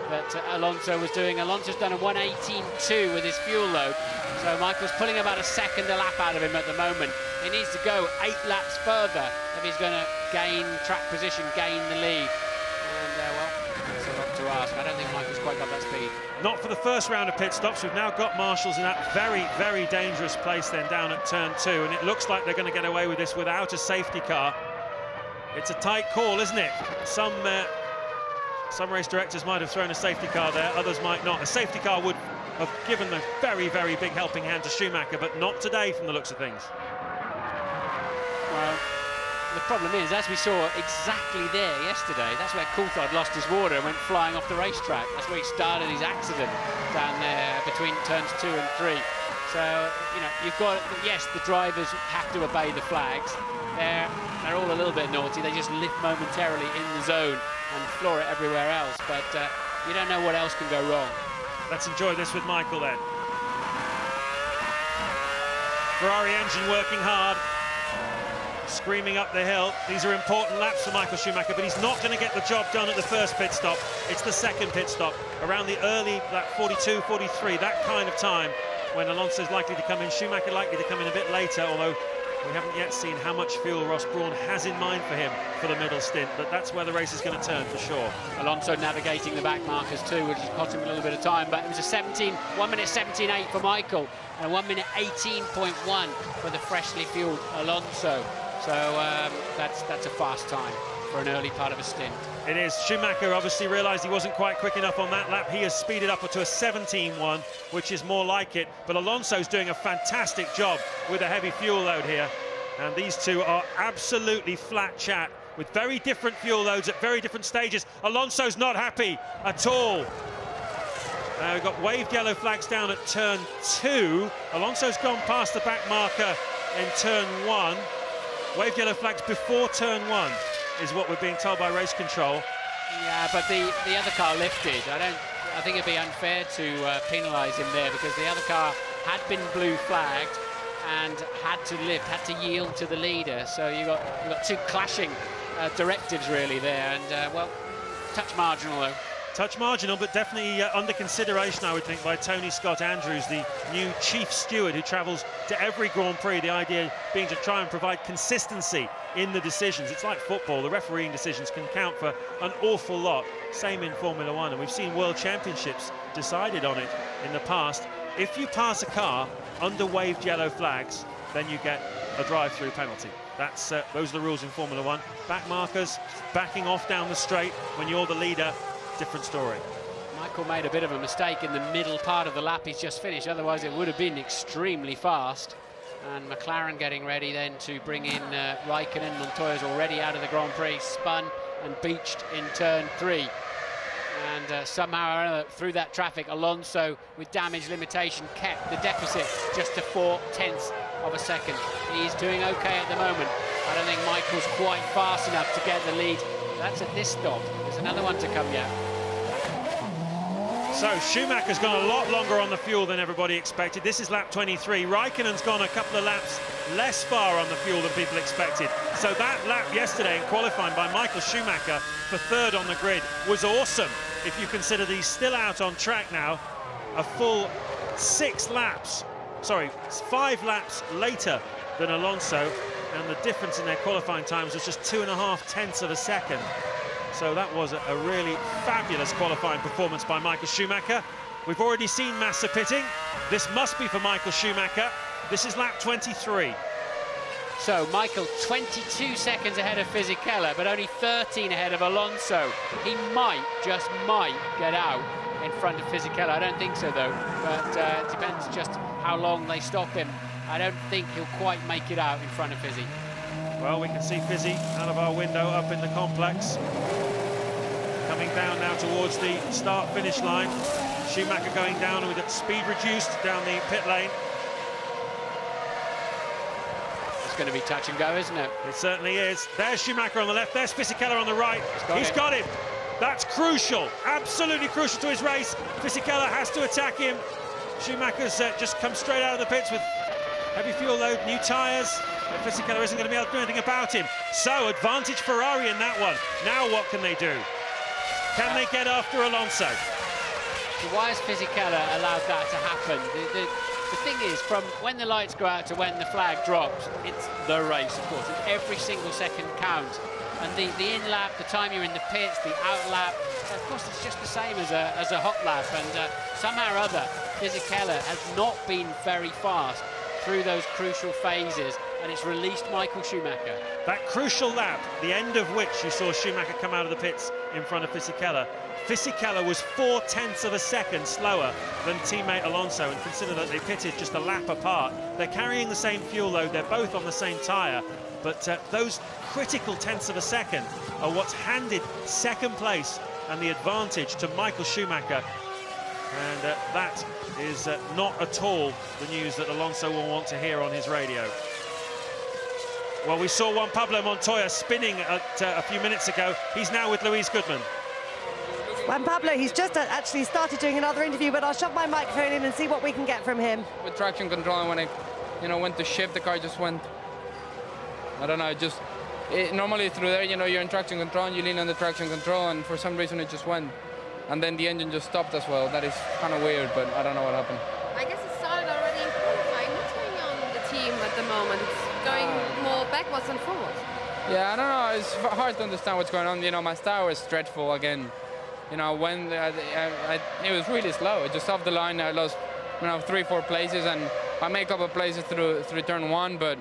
that Alonso was doing. Alonso's done a 1:18.2 with his fuel load, so Michael's pulling about a second a lap out of him at the moment. He needs to go 8 laps further if he's going to gain track position, gain the lead. And well, that's a lot to ask. I don't think Michael's quite got that speed. Not for the first round of pit stops. We've now got marshals in that very, very dangerous place then down at turn 2, and it looks like they're going to get away with this without a safety car. It's a tight call, isn't it? Some Some race directors might have thrown a safety car there, others might not. A safety car would have given a very, very big helping hand to Schumacher, but not today from the looks of things. Well, the problem is, as we saw exactly there yesterday, that's where Coulthard lost his water and went flying off the racetrack. That's where he started his accident down there between turns 2 and 3. So, you know, you've got, yes, the drivers have to obey the flags. They're all a little bit naughty. They just lift momentarily in the zone and floor it everywhere else. But you don't know what else can go wrong. Let's enjoy this with Michael then. Ferrari engine working hard, screaming up the hill. These are important laps for Michael Schumacher, but he's not going to get the job done at the first pit stop. It's the second pit stop, around the early, lap 42, 43, that kind of time, when Alonso's likely to come in. Schumacher likely to come in a bit later, although we haven't yet seen how much fuel Ross Brawn has in mind for him for the middle stint, but that's where the race is going to turn for sure. Alonso navigating the back markers too, which has cost him a little bit of time, but it was a 1 minute 17.8 for Michael and a 1 minute 18.1 for the freshly fueled Alonso. So that's a fast time for an early part of a stint. It is. Schumacher obviously realised he wasn't quite quick enough on that lap. He has speeded up to a 17.1, which is more like it. But Alonso's doing a fantastic job with a heavy fuel load here. And these two are absolutely flat chat with very different fuel loads at very different stages. Alonso's not happy at all. We've got waved yellow flags down at turn 2. Alonso's gone past the back marker in turn 1. Waved yellow flags before turn 1 is what we're being told by race control. Yeah, but the other car lifted. I think it'd be unfair to penalise him there, because the other car had been blue flagged and had to lift, had to yield to the leader. So you got two clashing directives really there, and well, touch marginal though. Touch marginal, but definitely under consideration, I would think, by Tony Scott Andrews, the new chief steward who travels to every Grand Prix. The idea being to try and provide consistency in the decisions. It's like football. The refereeing decisions can count for an awful lot. Same in Formula One, and we've seen World Championships decided on it in the past. If you pass a car under waved yellow flags, then you get a drive-through penalty. That's those are the rules in Formula One. Back markers, backing off down the straight when you're the leader. Different story. Michael made a bit of a mistake in the middle part of the lap he's just finished, otherwise it would have been extremely fast. And McLaren getting ready then to bring in Raikkonen. Montoya's already out of the Grand Prix, spun and beached in turn 3. And somehow or other, through that traffic, Alonso, with damage limitation, kept the deficit just to 0.4 of a second. He's doing okay at the moment. I don't think Michael's quite fast enough to get the lead. That's at this stop. There's another one to come yet. So Schumacher's gone a lot longer on the fuel than everybody expected. This is lap 23. Raikkonen's gone a couple of laps less far on the fuel than people expected. So that lap yesterday in qualifying by Michael Schumacher for third on the grid was awesome. If you consider that he's still out on track now, a full 5 laps later than Alonso, and the difference in their qualifying times was just 2.5 of a second. So that was a really fabulous qualifying performance by Michael Schumacher. We've already seen Massa pitting. This must be for Michael Schumacher. This is lap 23. So Michael 22 seconds ahead of Fisichella, but only 13 ahead of Alonso. He might, just might, get out in front of Fisichella. I don't think so though, but it depends just how long they stop him. I don't think he'll quite make it out in front of Fizzy. Well, we can see Fizzy out of our window up in the complex. Coming down now towards the start-finish line. Schumacher going down with speed reduced down the pit lane. It's going to be touch and go, isn't it? It certainly is. There's Schumacher on the left, there's Fisichella on the right. He's got him. That's crucial, absolutely crucial to his race. Fisichella has to attack him. Schumacher's just come straight out of the pits with heavy fuel load, new tyres. Fisichella isn't going to be able to do anything about him. So, advantage Ferrari in that one. Now what can they do? Can they get after Alonso? So why has Fisichella allowed that to happen? The thing is, from when the lights go out to when the flag drops, it's the race, of course. And every single second counts. And the in-lap, the time you're in the pits, the out-lap, of course, it's just the same as a hot lap. And somehow or other, Fisichella has not been very fast through those crucial phases, and it's released Michael Schumacher. That crucial lap, the end of which you saw Schumacher come out of the pits in front of Fisichella. Fisichella was 0.4 of a second slower than teammate Alonso, and consider that they pitted just a lap apart. They're carrying the same fuel load, they're both on the same tyre, but those critical tenths of a second are what's handed second place and the advantage to Michael Schumacher. And that is not at all the news that Alonso will want to hear on his radio. Well, we saw Juan Pablo Montoya spinning a few minutes ago. He's now with Louise Goodman. Juan Pablo, he's just actually started doing another interview, but I'll shove my microphone in and see what we can get from him. With traction control, and when I, went to shift, the car just went. I don't know, normally through there, you're in traction control and you lean on the traction control, and for some reason it just went. And then the engine just stopped as well. That is kind of weird, but I don't know what happened. I guess it started already in qualifying. What's going on with the team at the moment? It's going more backwards than forwards. Yeah, I don't know. It's hard to understand what's going on. My start was dreadful again. When it was really slow. Just off the line, I lost 3-4 places, and I made a couple of places through turn one, but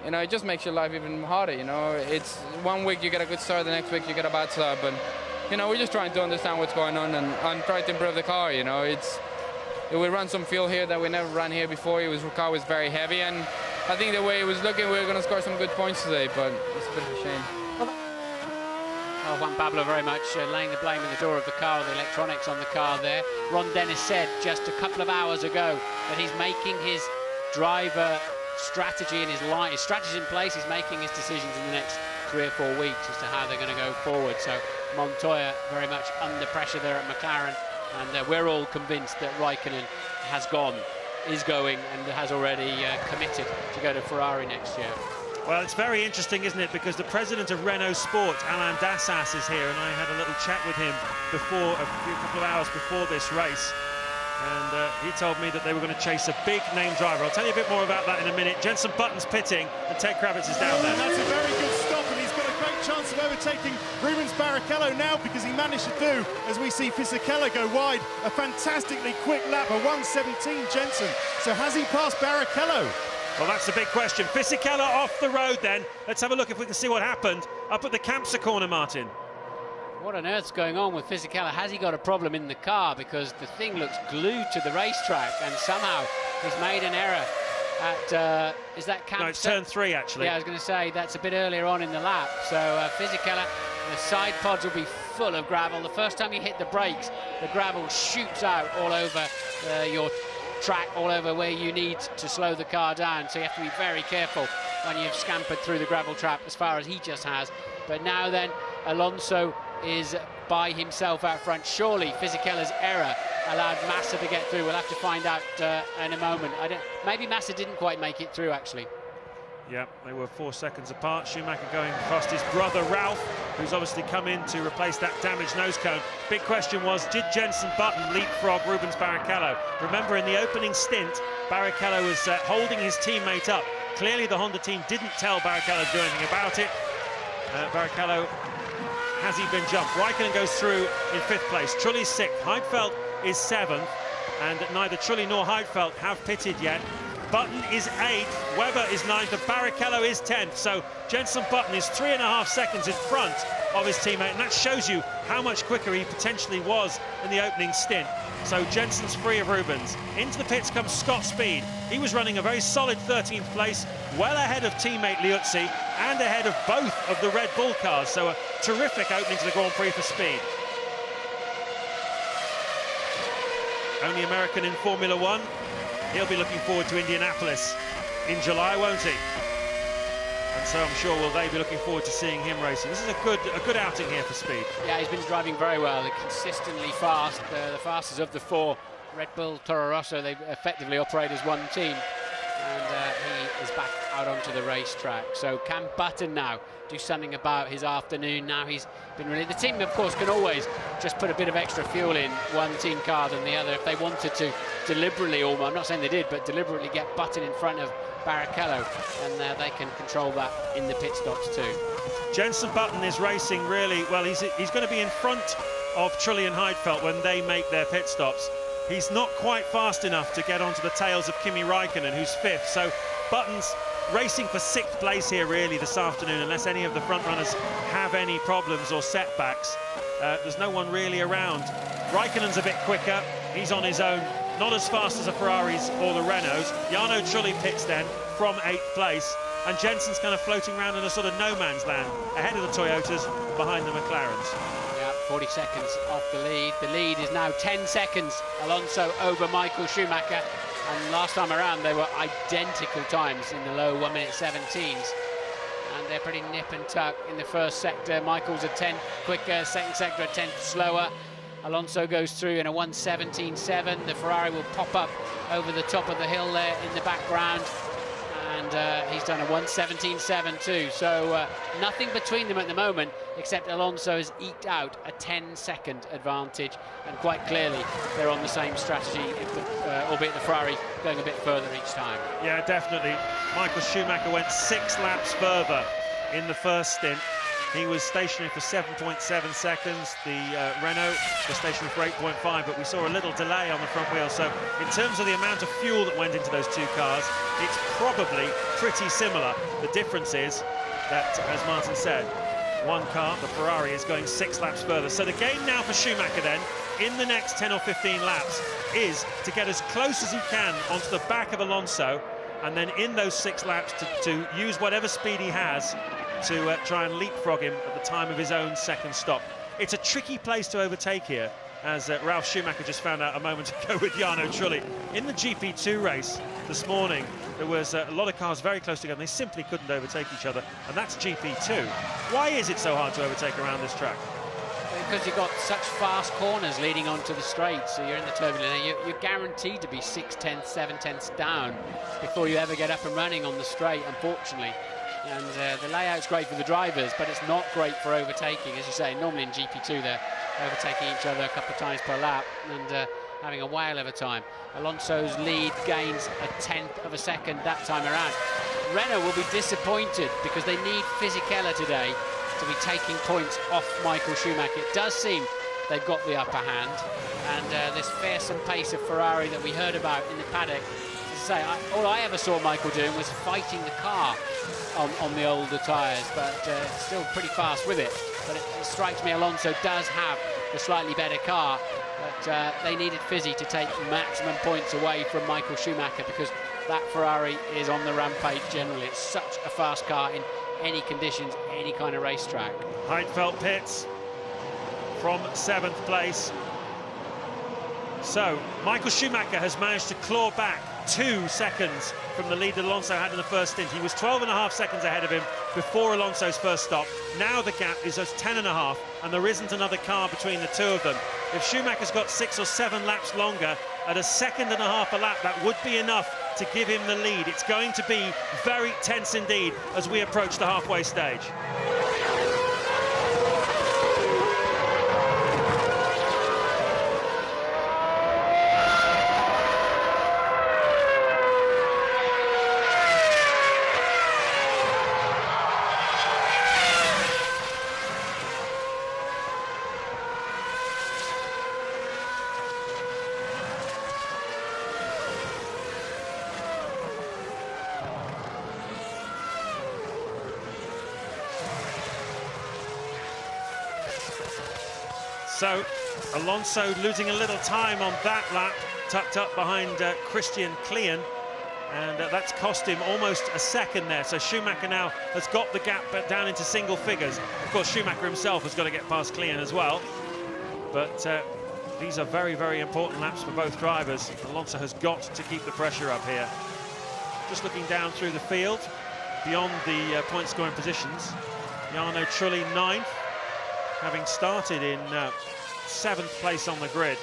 it just makes your life even harder. It's one week you get a good start, the next week you get a bad start, but we're just trying to understand what's going on and try to improve the car. We run some fuel here that we never ran here before. The car was very heavy, and I think the way it was looking, we were going to score some good points today, but it's a bit of a shame. Juan Pablo very much laying the blame in the door of the car, the electronics on the car there. Ron Dennis said just a couple of hours ago that he's making his driver strategy and his strategy's in place. He's making his decisions in the next 3 or 4 weeks as to how they're going to go forward. So Montoya very much under pressure there at McLaren, and we're all convinced that Raikkonen is going and has already committed to go to Ferrari next year. Well, it's very interesting, isn't it? Because the president of Renault Sport, Alain Dassas, is here, and I had a little chat with him a couple of hours before this race. And he told me that they were going to chase a big name driver. I'll tell you a bit more about that in a minute. Jenson Button's pitting, and Ted Kravitz is down there. And that's a very good stop, and he's got a great chance of overtaking Rubens Barrichello now, because he managed to do, as we see Fisichella go wide, a fantastically quick lap, a 1:17 Jenson. So has he passed Barrichello? Well, that's the big question. Fisichella off the road then. Let's have a look if we can see what happened up at the Campsa corner, Martin. What on earth's going on with Fisichella? Has he got a problem in the car? Because the thing looks glued to the racetrack, and somehow he's made an error at, is that Campsa? No, it's turn 3, actually. Yeah, I was going to say, that's a bit earlier on in the lap. So Fisichella, the side pods will be full of gravel. The first time you hit the brakes, the gravel shoots out all over your track, all over where you need to slow the car down, so you have to be very careful when you've scampered through the gravel trap as far as he just has. But now then, Alonso is by himself out front. Surely Fisichella's error allowed Massa to get through. We'll have to find out in a moment. Maybe Massa didn't quite make it through, actually. Yeah, they were 4 seconds apart. Schumacher going past his brother Ralph, who's obviously come in to replace that damaged nose cone. Big question was, did Jenson Button leapfrog Rubens Barrichello? Remember, in the opening stint, Barrichello was holding his teammate up. Clearly the Honda team didn't tell Barrichello to do anything about it. Barrichello, has he been jumped? Raikkonen goes through in 5th place. Trulli's 6th. Heidfeld is 7th, and neither Trulli nor Heidfeld have pitted yet. Button is 8th, Webber is 9th, and Barrichello is 10th. So Jenson Button is 3.5 seconds in front of his teammate, and that shows you how much quicker he potentially was in the opening stint. So Jenson's free of Rubens. Into the pits comes Scott Speed. He was running a very solid 13th place, well ahead of teammate Liuzzi and ahead of both of the Red Bull cars. So a terrific opening to the Grand Prix for Speed. Only American in Formula One. He'll be looking forward to Indianapolis in July, won't he? And so I'm sure will they be looking forward to seeing him racing. This is a good outing here for Speed. Yeah, he's been driving very well. They're consistently fast, the fastest of the 4. Red Bull, Toro Rosso, they effectively operate as one team. And he is back out onto the racetrack. So can Button now do something about his afternoon? Now he's been really... The team, of course, can always just put a bit of extra fuel in one team car than the other if they wanted to deliberately, I'm not saying they did, but deliberately get Button in front of Barrichello, and they can control that in the pit stops too. Jenson Button is racing really well. He's going to be in front of Trulli and Heidfeld when they make their pit stops. He's not quite fast enough to get onto the tails of Kimi Raikkonen, who's 5th. So Button's racing for 6th place here really this afternoon, unless any of the front runners have any problems or setbacks. There's no one really around. Raikkonen's a bit quicker, he's on his own, not as fast as the Ferraris or the Renaults. Jarno Trulli pits then from 8th place, and Jensen's kind of floating around in a sort of no man's land, ahead of the Toyotas, behind the McLarens. Yeah, 40 seconds off the lead. The lead is now 10 seconds, Alonso over Michael Schumacher. And last time around, they were identical times in the low 1:17s. And they're pretty nip and tuck in the first sector. Michael's a 10th quicker, second sector a 10th slower. Alonso goes through in a 1:17.7. The Ferrari will pop up over the top of the hill there in the background. And he's done a 1:17.7 too. So nothing between them at the moment, except Alonso has eked out a 10-second advantage. And quite clearly, they're on the same strategy, albeit the Ferrari going a bit further each time. Yeah, definitely. Michael Schumacher went 6 laps further in the first stint. He was stationary for 7.7 seconds. The Renault was stationary for 8.5, but we saw a little delay on the front wheel. So in terms of the amount of fuel that went into those two cars, it's probably pretty similar. The difference is that, as Martin said, one car, the Ferrari, is going 6 laps further. So the game now for Schumacher then, in the next 10 or 15 laps, is to get as close as he can onto the back of Alonso, and then in those 6 laps to use whatever speed he has to try and leapfrog him at the time of his own second stop. It's a tricky place to overtake here, as Ralf Schumacher just found out a moment ago with Jarno Trulli. In the GP2 race this morning, there was a lot of cars very close together, and they simply couldn't overtake each other, and that's GP2. Why is it so hard to overtake around this track? Because you've got such fast corners leading onto the straight, so you're in the turbulent. You're guaranteed to be 6/10, 7/10 down before you ever get up and running on the straight, unfortunately. And the layout's great for the drivers, but it's not great for overtaking. As you say, normally in GP2 they're overtaking each other a couple of times per lap and having a whale of a time. Alonso's lead gains a 10th of a second that time around. Renault will be disappointed because they need Fisichella today to be taking points off Michael Schumacher. It does seem they've got the upper hand, and this fearsome pace of Ferrari that we heard about in the paddock. As I say, all I ever saw Michael doing was fighting the car on the older tyres, but still pretty fast with it. But it strikes me Alonso does have the slightly better car, but they needed Fizzy to take maximum points away from Michael Schumacher, because that Ferrari is on the rampage generally. It's such a fast car in any conditions, any kind of racetrack. Heidfeld pits from 7th place. So Michael Schumacher has managed to claw back 2 seconds from the lead that Alonso had in the first stint. He was 12.5 seconds ahead of him before Alonso's first stop. Now the gap is just 10.5, and there isn't another car between the two of them. If Schumacher's got 6 or 7 laps longer, at a 1.5 seconds a lap, that would be enough to give him the lead. It's going to be very tense indeed as we approach the halfway stage. So Alonso losing a little time on that lap, tucked up behind Christian Klien, and that's cost him almost a second there. So Schumacher now has got the gap down into single figures. Of course, Schumacher himself has got to get past Klien as well. But these are very, very important laps for both drivers. Alonso has got to keep the pressure up here. Just looking down through the field, beyond the point-scoring positions, Jarno Trulli 9th. Having started in 7th place on the grid.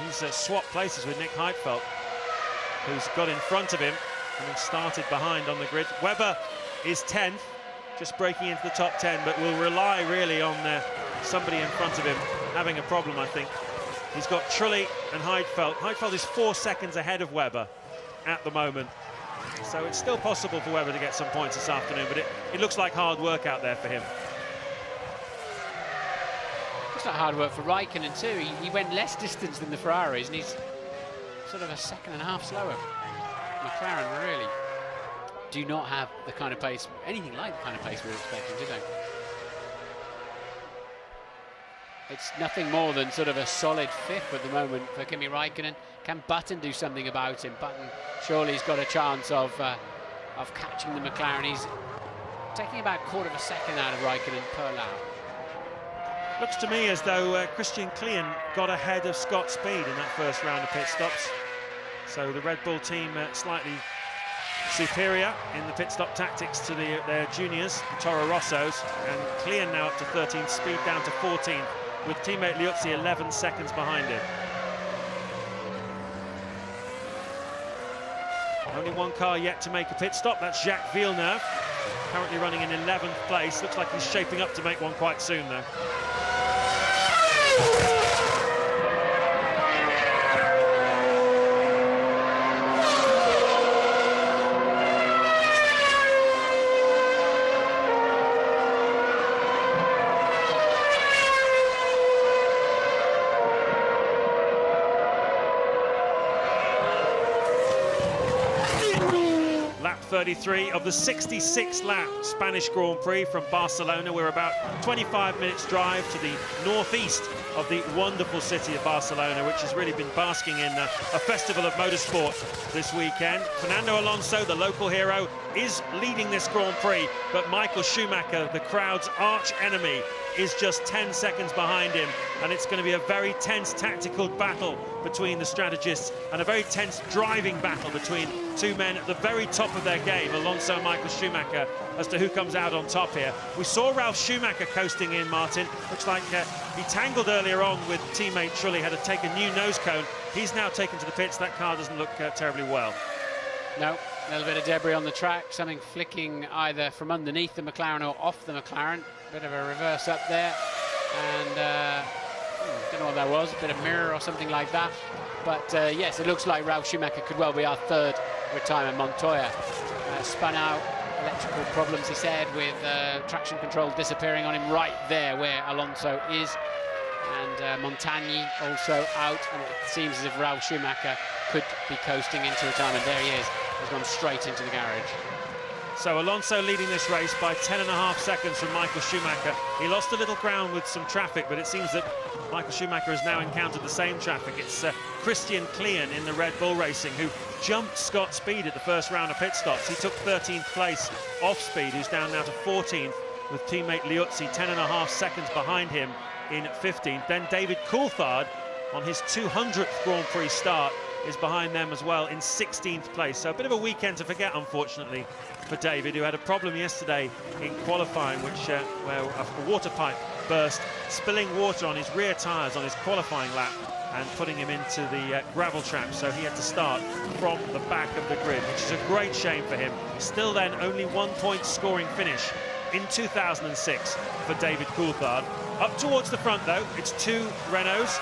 He's swapped places with Nick Heidfeld, who's got in front of him, having started behind on the grid. Webber is 10th, just breaking into the top 10, but will rely really on somebody in front of him having a problem, I think. He's got Trulli and Heidfeld. Heidfeld is 4 seconds ahead of Webber at the moment. So it's still possible for Webber to get some points this afternoon, but it looks like hard work out there for him. It's not hard work for Raikkonen too. He went less distance than the Ferraris, and he's sort of a 1.5 seconds slower. McLaren, really. do not have the kind of pace, anything like the kind of pace we were expecting, do they? It's nothing more than sort of a solid fifth at the moment for Kimi Räikkönen. Can Button do something about him? Button surely has got a chance of catching the McLaren. He's taking about a quarter of a second out of Räikkönen per lap. Looks to me as though Christian Klien got ahead of Scott Speed in that first round of pit stops. So the Red Bull team slightly superior in the pit stop tactics to their juniors, the Toro Rossos, and Klien now up to 13th, Speed down to 14th, with teammate Liuzzi 11 seconds behind him. Only one car yet to make a pit stop, that's Jacques Villeneuve, currently running in 11th place. Looks like he's shaping up to make one quite soon though. Lap 33 of the 66th lap Spanish Grand Prix from Barcelona. We're about 25 minutes drive to the northeast of the wonderful city of Barcelona, which has really been basking in a festival of motorsport this weekend. Fernando Alonso, the local hero, is leading this Grand Prix, but Michael Schumacher, the crowd's arch enemy, is just 10 seconds behind him, and it's going to be a very tense tactical battle between the strategists and a very tense driving battle between two men at the very top of their game, Alonso and Michael Schumacher, as to who comes out on top here. We saw Ralf Schumacher coasting in, Martin. Looks like he tangled earlier on with teammate Trulli, had to take a new nose cone. He's now taken to the pits. That car doesn't look terribly well. No, a little bit of debris on the track, something flicking either from underneath the McLaren or off the McLaren. Bit of a reverse up there, and don't know what that was, a bit of mirror or something like that. But yes, it looks like Ralf Schumacher could well be our third retirement. Montoya spun out, electrical problems, he said, with traction control disappearing on him right there where Alonso is. And Montagny also out, and it seems as if Ralf Schumacher could be coasting into retirement. There he is, has gone straight into the garage. So Alonso leading this race by 10.5 seconds from Michael Schumacher. He lost a little ground with some traffic, but it seems that Michael Schumacher has now encountered the same traffic. It's Christian Klien in the Red Bull Racing who jumped Scott Speed at the first round of pit stops. He took 13th place off Speed, who's down now to 14th, with teammate Liuzzi 10.5 seconds behind him in 15th. Then David Coulthard, on his 200th Grand Prix start, is behind them as well in 16th place. So a bit of a weekend to forget, unfortunately, for David, who had a problem yesterday in qualifying, where a water pipe burst, spilling water on his rear tyres on his qualifying lap and putting him into the gravel trap. So he had to start from the back of the grid, which is a great shame for him. Still then, only 1 point scoring finish in 2006 for David Coulthard. Up towards the front, though, it's two Renaults.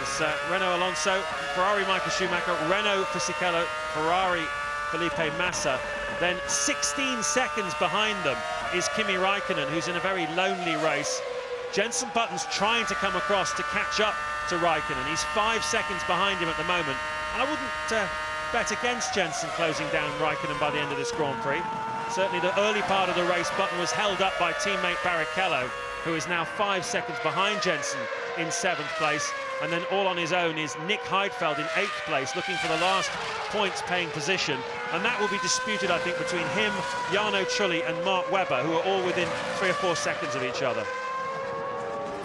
It's Renault Alonso, Ferrari Michael Schumacher, Renault Fisichella, Ferrari Felipe Massa. Then 16 seconds behind them is Kimi Räikkönen, who's in a very lonely race. Jenson Button's trying to come across to catch up to Räikkönen. He's 5 seconds behind him at the moment, and I wouldn't bet against Jenson closing down Räikkönen by the end of this Grand Prix. Certainly the early part of the race, Button was held up by teammate Barrichello, who is now 5 seconds behind Jenson in 7th place. And then all on his own is Nick Heidfeld in 8th place, looking for the last points-paying position. And that will be disputed, I think, between him, Jarno Trulli and Mark Webber, who are all within 3 or 4 seconds of each other.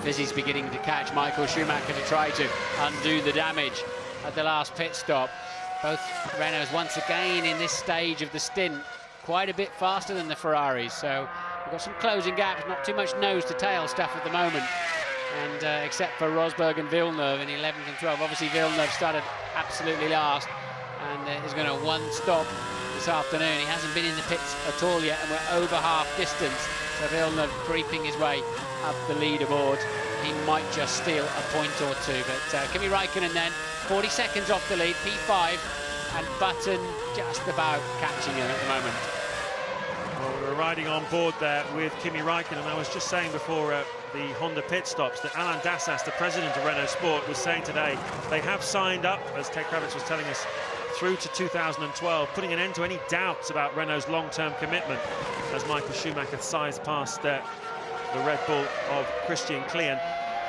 Vizzi's beginning to catch Michael Schumacher to try to undo the damage at the last pit stop. Both Renaults once again in this stage of the stint quite a bit faster than the Ferraris, so we've got some closing gaps, not too much nose-to-tail stuff at the moment. And except for Rosberg and Villeneuve in 11th and 12th. Obviously Villeneuve started absolutely last and is going to one stop this afternoon. He hasn't been in the pits at all yet, and we're over half distance. So Villeneuve creeping his way up the leaderboard. He might just steal a point or two, but Kimi Räikkönen then 40 seconds off the lead, P5, and Button just about catching him at the moment. Well, we're riding on board there with Kimi Räikkönen. I was just saying before the Honda pit stops that Alain Dassas, the president of Renault Sport, was saying today they have signed up, as Ted Kravitz was telling us through to 2012, putting an end to any doubts about Renault's long-term commitment as Michael Schumacher sized past the Red Bull of Christian Klien.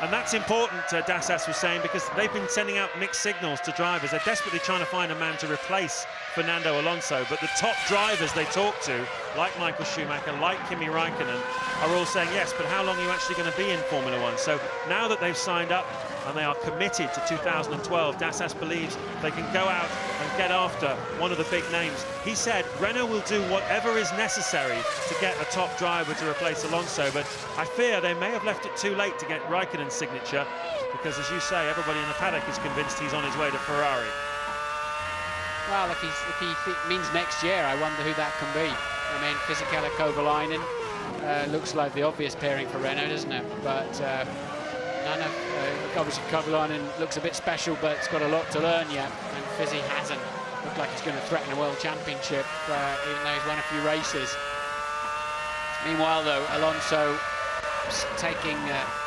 And that's important, Dassas was saying, because they've been sending out mixed signals to drivers. They're desperately trying to find a man to replace Fernando Alonso, but the top drivers they talk to, like Michael Schumacher, like Kimi Raikkonen, are all saying, yes, but how long are you actually going to be in Formula One? So now that they've signed up and they are committed to 2012, Dassas believes they can go out and get after one of the big names. He said Renault will do whatever is necessary to get a top driver to replace Alonso, but I fear they may have left it too late to get Raikkonen's signature, because, as you say, everybody in the paddock is convinced he's on his way to Ferrari. Well, if he means next year, I wonder who that can be. I mean, Fisichella Kovalainen looks like the obvious pairing for Renault, doesn't it? But none of obviously Kovalainen looks a bit special, but it's got a lot to learn yet, and Fizzy hasn't looked like he's going to threaten a world championship, even though he's won a few races. Meanwhile, though, Alonso taking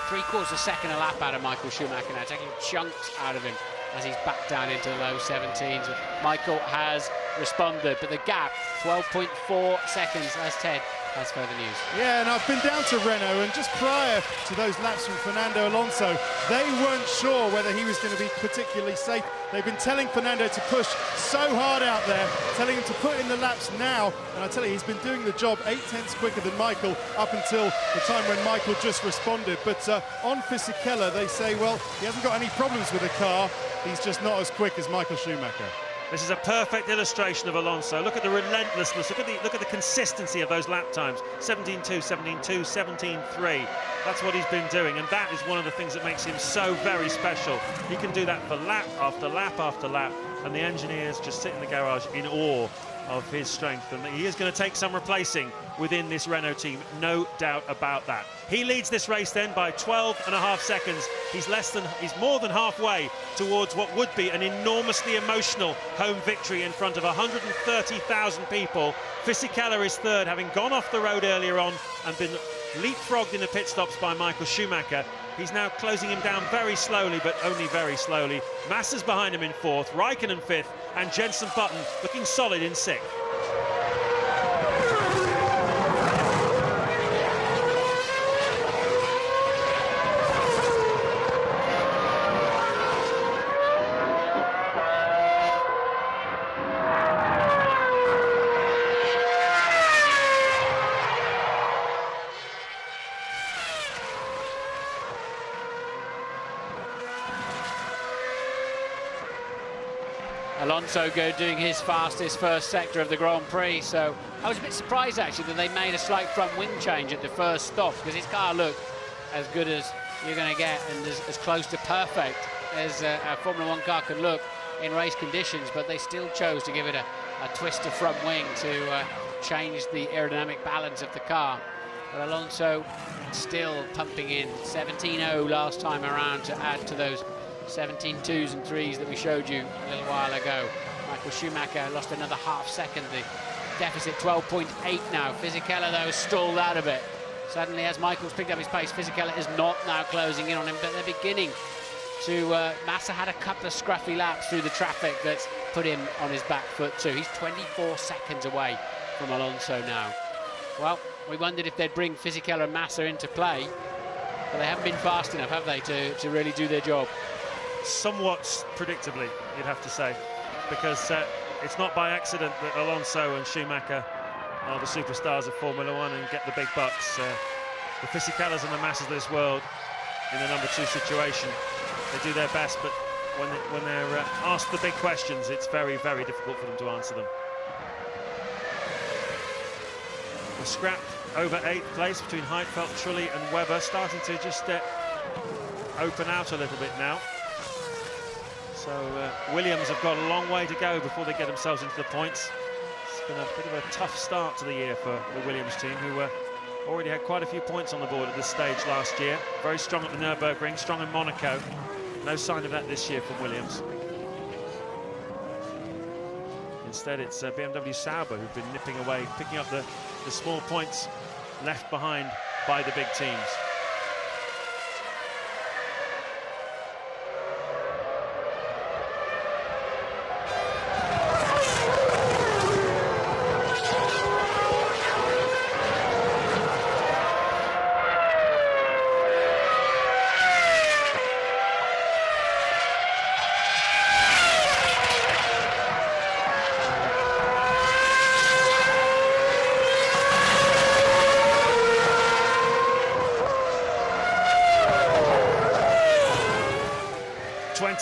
3/4 a second a lap out of Michael Schumacher now, taking chunks out of him as he's back down into the low 17s. Michael has responded, but the gap, 12.4 seconds, as Ted has further news. Yeah, and I've been down to Renault, and just prior to those laps from Fernando Alonso, they weren't sure whether he was going to be particularly safe. They've been telling Fernando to push so hard out there, telling him to put in the laps now, and I tell you, he's been doing the job 8/10 quicker than Michael up until the time when Michael just responded. But on Fisichella, they say, well, he hasn't got any problems with the car, he's just not as quick as Michael Schumacher. This is a perfect illustration of Alonso. Look at the relentlessness, look at the consistency of those lap times. 17.2, 17.2, 17.3. That's what he's been doing, and that is one of the things that makes him so very special. He can do that for lap after lap after lap, and the engineers just sit in the garage in awe of his strength, and he is going to take some replacing within this Renault team, no doubt about that. He leads this race then by 12.5 seconds. He's more than halfway towards what would be an enormously emotional home victory in front of 130,000 people. Fisichella is third, having gone off the road earlier on and been leapfrogged in the pit stops by Michael Schumacher. He's now closing him down very slowly, but only very slowly. Massa's behind him in fourth, Raikkonen fifth, and Jenson Button looking solid in sixth. Alonso doing his fastest first sector of the Grand Prix, so I was a bit surprised actually that they made a slight front wing change at the first stop, because his car looked as good as you're going to get and as close to perfect as a Formula One car can look in race conditions, but they still chose to give it a twist to front wing to change the aerodynamic balance of the car. But Alonso still pumping in 17.0 last time around to add to those 17.2s and 3s that we showed you a little while ago. Michael Schumacher lost another half second. The deficit 12.8 now. Fisichella, though, stalled out a bit. Suddenly, as Michael's picked up his pace, Fisichella is not now closing in on him, but they're beginning to... Massa had a couple of scruffy laps through the traffic that's put him on his back foot too. He's 24 seconds away from Alonso now. Well, we wondered if they'd bring Fisichella and Massa into play, but they haven't been fast enough, have they, to really do their job? Somewhat predictably, you'd have to say, because it's not by accident that Alonso and Schumacher are the superstars of Formula One and get the big bucks. The Fisichellas and the Massas of this world in the number 2 situation, they do their best, but when they're asked the big questions, it's very, very difficult for them to answer them. A scrap over 8th place between Heidfeld, Trulli and Webber, starting to just open out a little bit now. So Williams have got a long way to go before they get themselves into the points. It's been a bit of a tough start to the year for the Williams team, who already had quite a few points on the board at this stage last year. Very strong at the Nürburgring, strong in Monaco. No sign of that this year from Williams. Instead, it's BMW Sauber who've been nipping away, picking up the small points left behind by the big teams.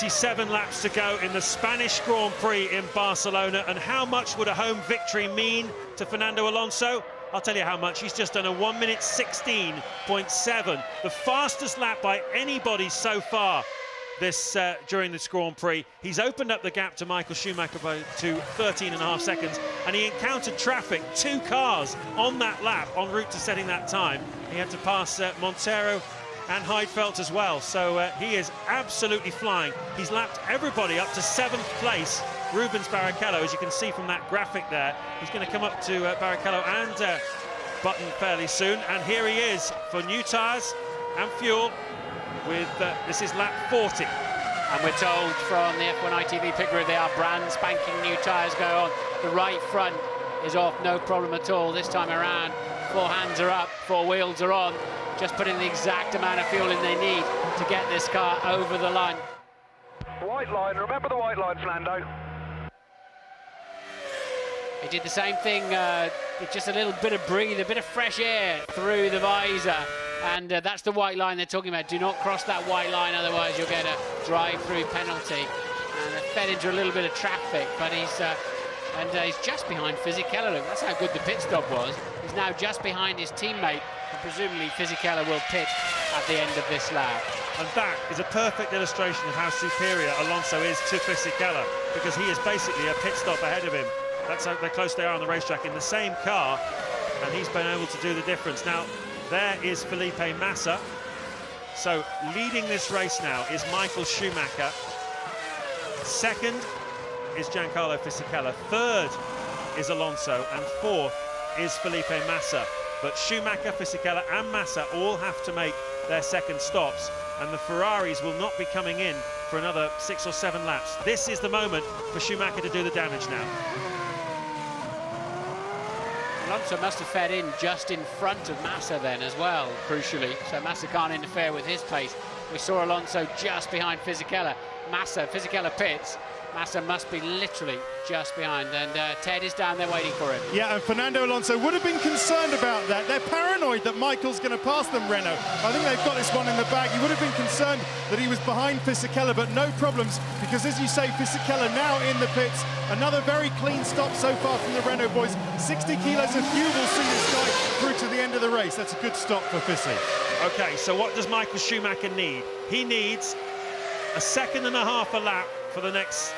27 laps to go in the Spanish Grand Prix in Barcelona. And how much would a home victory mean to Fernando Alonso? I'll tell you how much. He's just done a 1 minute 16.7, the fastest lap by anybody so far this during this Grand Prix. He's opened up the gap to Michael Schumacher to 13.5 seconds, and he encountered traffic, 2 cars on that lap en route to setting that time. He had to pass Montero and Heidfeld as well, so he is absolutely flying. He's lapped everybody up to 7th place. Rubens Barrichello, as you can see from that graphic there, he's going to come up to Barrichello and Button fairly soon, and here he is for new tyres and fuel with this is lap 40. And we're told from the F1 ITV pit grid they are brand spanking new tyres go on. The right front is off, no problem at all this time around. 4 hands are up, 4 wheels are on. Just putting the exact amount of fuel in they need to get this car over the line. White line, remember the white line, Fernando. He did the same thing with just a little bit of breathe, a bit of fresh air through the visor. And that's the white line they're talking about. Do not cross that white line, otherwise you'll get a drive-through penalty. And they fed into a little bit of traffic, but he's just behind Fisichella. Look, that's how good the pit stop was. He's now just behind his teammate, and presumably Fisichella will pit at the end of this lap. And that is a perfect illustration of how superior Alonso is to Fisichella, because he is basically a pit stop ahead of him. That's how close they are on the racetrack in the same car, and he's been able to do the difference. Now, there is Felipe Massa. So leading this race now is Michael Schumacher. Second is Giancarlo Fisichella. Third is Alonso, and fourth is Felipe Massa. But Schumacher, Fisichella and Massa all have to make their second stops, and the Ferraris will not be coming in for another 6 or 7 laps. This is the moment for Schumacher to do the damage now. Alonso must have fed in just in front of Massa then as well, crucially, so Massa can't interfere with his pace. We saw Alonso just behind Fisichella. Fisichella pits. Massa must be literally just behind, and Ted is down there waiting for him. Yeah, and Fernando Alonso would have been concerned about that. They're paranoid that Michael's going to pass them, Renault. I think they've got this one in the bag. You would have been concerned that he was behind Fisichella, but no problems, because as you say, Fisichella now in the pits. Another very clean stop so far from the Renault boys. 60 kilos of fuel will see this guy through to the end of the race. That's a good stop for Fisi. Okay, so what does Michael Schumacher need? He needs a 1.5 seconds a lap for the next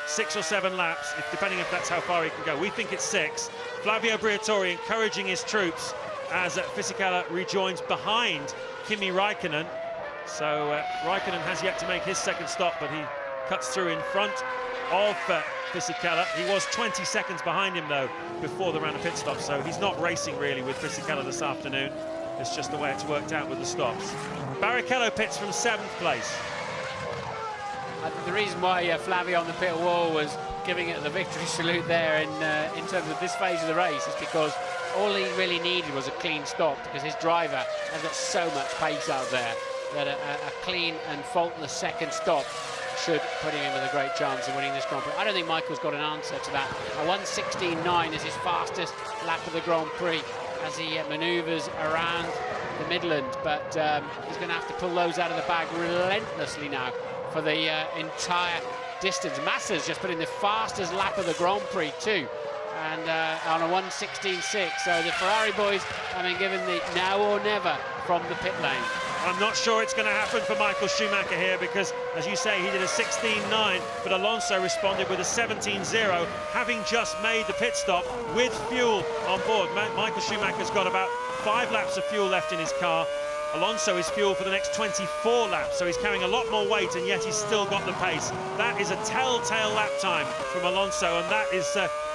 6 or 7 laps, depending if that's how far he can go. We think it's 6. Flavio Briatore encouraging his troops as Fisichella rejoins behind Kimi Raikkonen. So Raikkonen has yet to make his second stop, but he cuts through in front of Fisichella. He was 20 seconds behind him, though, before the round of pit stops, so he's not racing really with Fisichella this afternoon. It's just the way it's worked out with the stops. Barrichello pits from 7th place. The reason why Flavio on the pit wall was giving it the victory salute there in terms of this phase of the race is because all he really needed was a clean stop, because his driver has got so much pace out there that a clean and faultless second stop should put him in with a great chance of winning this Grand Prix. I don't think Michael's got an answer to that. A 1:16.9 is his fastest lap of the Grand Prix as he manoeuvres around the Midland, but he's going to have to pull those out of the bag relentlessly now for the entire distance. Massa's just put in the fastest lap of the Grand Prix too, and on a 1:16.6. So the Ferrari boys have been given the now or never from the pit lane. I'm not sure it's going to happen for Michael Schumacher here, because, as you say, he did a 16.9, but Alonso responded with a 17.0, having just made the pit stop with fuel on board. Michael Schumacher's got about 5 laps of fuel left in his car. Alonso is fuel for the next 24 laps, so he's carrying a lot more weight, and yet he's still got the pace. That is a telltale lap time from Alonso, and that is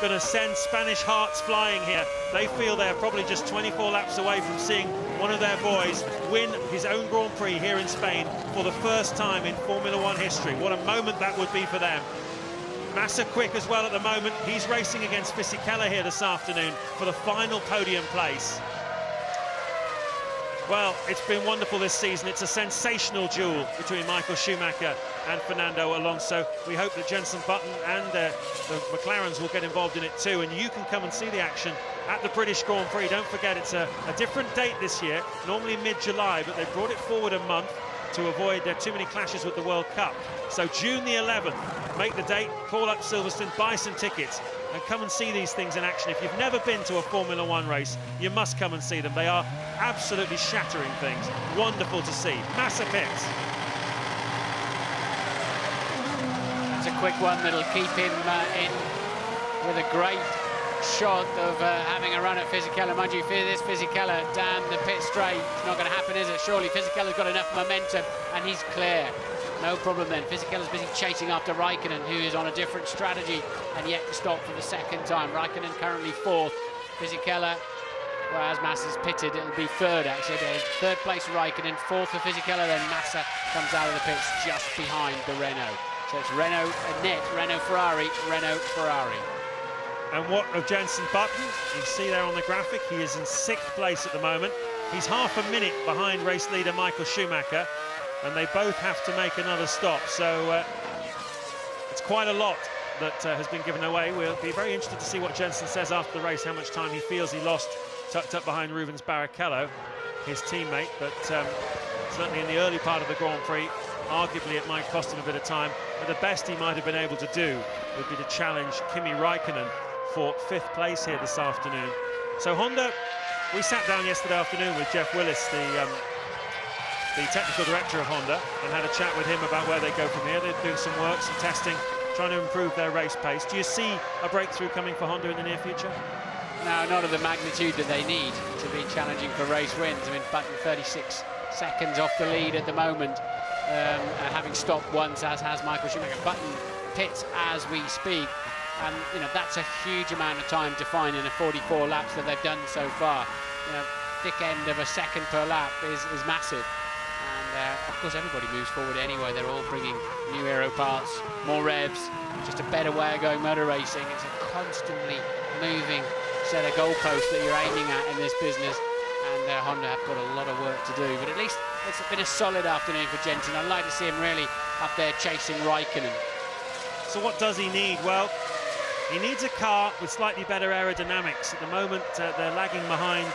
going to send Spanish hearts flying here. They feel they're probably just 24 laps away from seeing one of their boys win his own Grand Prix here in Spain for the first time in Formula One history. What a moment that would be for them. Massa quick as well at the moment. He's racing against Fisichella here this afternoon for the final podium place. Well, it's been wonderful this season. It's a sensational duel between Michael Schumacher and Fernando Alonso. We hope that Jenson Button and the McLarens will get involved in it too, and you can come and see the action at the British Grand Prix. Don't forget, it's a different date this year, normally mid-July, but they brought it forward a month. to avoid too many clashes with the World Cup. So June the 11th, make the date, call up Silverstone, buy some tickets, and come and see these things in action. If you've never been to a Formula One race, you must come and see them. They are absolutely shattering things. Wonderful to see. Massive hits. It's a quick one that'll keep him in with a great shot of having a run at Fisichella. Mind you, this Fisichella down the pit straight, it's not going to happen, is it? Surely Fisichella's got enough momentum and he's clear. No problem then. Fisichella's busy chasing after Raikkonen, who is on a different strategy and yet to stop for the second time. Raikkonen currently fourth. Fisichella, well, as Massa's pitted, it'll be third actually. Third place Raikkonen, fourth for Fisichella, then Massa comes out of the pits just behind the Renault. So it's Renault net, Renault Ferrari, Renault Ferrari. And what of Jenson Button? You see there on the graphic, he is in 6th place at the moment. He's half a minute behind race leader Michael Schumacher, and they both have to make another stop. So it's quite a lot that has been given away. We'll be very interested to see what Jenson says after the race, how much time he feels he lost tucked up behind Rubens Barrichello, his teammate. But certainly in the early part of the Grand Prix, arguably it might cost him a bit of time. But the best he might have been able to do would be to challenge Kimi Raikkonen for 5th place here this afternoon. So Honda, we sat down yesterday afternoon with Jeff Willis, the technical director of Honda, and had a chat with him about where they go from here. They're doing some work, some testing, trying to improve their race pace. Do you see a breakthrough coming for Honda in the near future? No, not of the magnitude that they need to be challenging for race wins. I mean, Button 36 seconds off the lead at the moment, having stopped once, as has Michael Schumacher. Button pits as we speak. And, you know, that's a huge amount of time to find in the 44 laps that they've done so far. You know, thick end of a second per lap is massive. And, of course, everybody moves forward anyway. They're all bringing new aero parts, more revs, just a better way of going motor racing. It's a constantly moving set of goalposts that you're aiming at in this business. And Honda have got a lot of work to do. But at least it's been a solid afternoon for Jenson. I'd like to see him really up there chasing Raikkonen. So what does he need? Well, he needs a car with slightly better aerodynamics. At the moment, they're lagging behind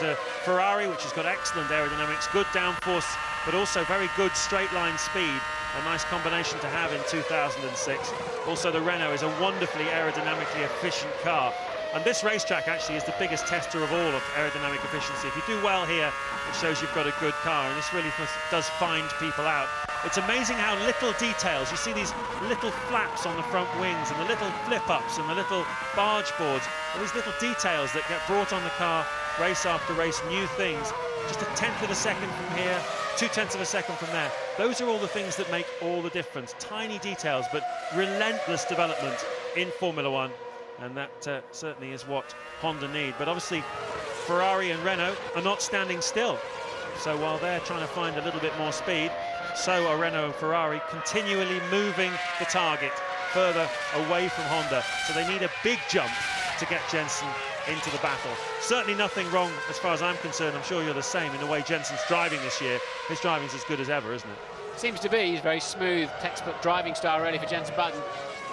Ferrari, which has got excellent aerodynamics, good downforce, but also very good straight-line speed. A nice combination to have in 2006. Also, the Renault is a wonderfully aerodynamically efficient car. And this racetrack actually is the biggest tester of all of aerodynamic efficiency. If you do well here, it shows you've got a good car, and this really does find people out. It's amazing how little details. You see these little flaps on the front wings and the little flip-ups and the little barge boards. All these little details that get brought on the car race after race, new things. Just 1/10 of a second from here, 2/10 of a second from there. Those are all the things that make all the difference. Tiny details, but relentless development in Formula One. And that certainly is what Honda need. But obviously, Ferrari and Renault are not standing still. So while they're trying to find a little bit more speed, so are Renault and Ferrari, continually moving the target further away from Honda. So they need a big jump to get Jenson into the battle. Certainly nothing wrong as far as I'm concerned. I'm sure you're the same in the way Jenson's driving this year. His driving's as good as ever, isn't it? Seems to be. He's very smooth, textbook driving style really for Jenson Button.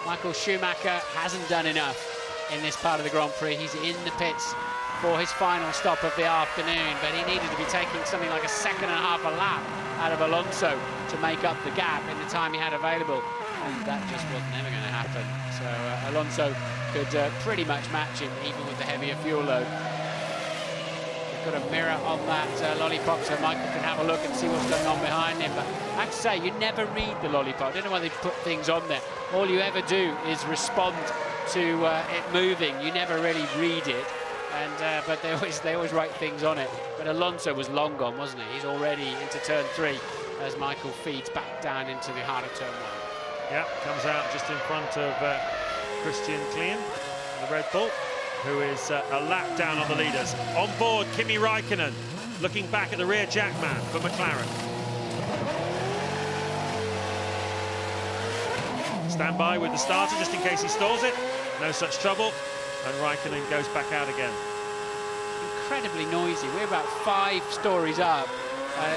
Michael Schumacher hasn't done enough in this part of the Grand Prix. He's in the pits for his final stop of the afternoon, but he needed to be taking something like 1.5 seconds a lap out of Alonso to make up the gap in the time he had available, and that just was never going to happen. So Alonso could pretty much match him, even with the heavier fuel load. Got a mirror on that lollipop so Michael can have a look and see what's going on behind him. But I have to say, you never read the lollipop. I don't know why they put things on there. All you ever do is respond to it moving. You never really read it, and but they always write things on it. But Alonso was long gone, wasn't he? He's already into turn 3 as Michael feeds back down into the heart of turn 1. Yeah, comes out just in front of Christian Klein, the Red Bull, who is a lap down on the leaders. On board, Kimi Raikkonen, looking back at the rear jackman for McLaren. Stand by with the starter just in case he stalls it. No such trouble. And Raikkonen goes back out again. Incredibly noisy. We're about 5 stories up,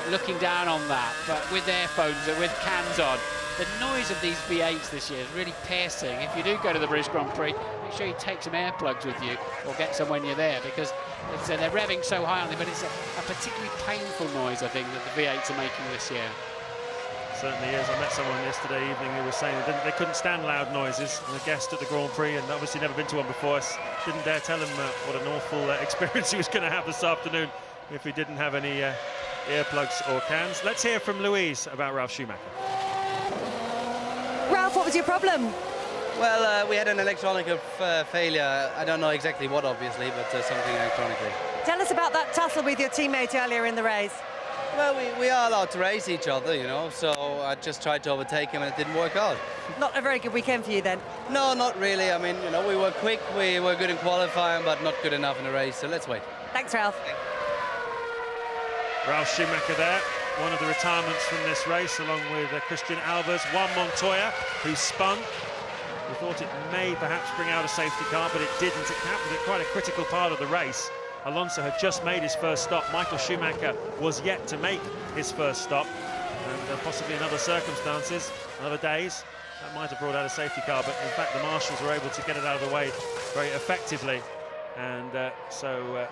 looking down on that, but with earphones and with cans on. The noise of these V8s this year is really piercing. If you do go to the British Grand Prix, make sure you take some earplugs with you or get some when you're there, because it's, they're revving so high on them, but it's a particularly painful noise, I think, that the V8s are making this year. Certainly is. I met someone yesterday evening who was saying they couldn't stand loud noises. And a guest at the Grand Prix, and obviously never been to one before, didn't dare tell him what an awful experience he was going to have this afternoon if he didn't have any earplugs or cans. Let's hear from Louise about Ralf Schumacher. Ralf, what was your problem? Well, we had an electronic failure. I don't know exactly what, obviously, but something electronically. Tell us about that tussle with your teammate earlier in the race. Well, we are allowed to race each other, you know, so I just tried to overtake him and it didn't work out. Not a very good weekend for you then? No, not really. I mean, you know, we were quick, we were good in qualifying, but not good enough in the race, so let's wait. Thanks, Ralf. Ralf Schumacher there, one of the retirements from this race, along with Christian Albers, Juan Montoya, who spun. We thought it may perhaps bring out a safety car, but it didn't. It happened at quite a critical part of the race. Alonso had just made his first stop. Michael Schumacher was yet to make his first stop. And possibly in other circumstances, other days, that might have brought out a safety car. But in fact, the marshals were able to get it out of the way very effectively. And so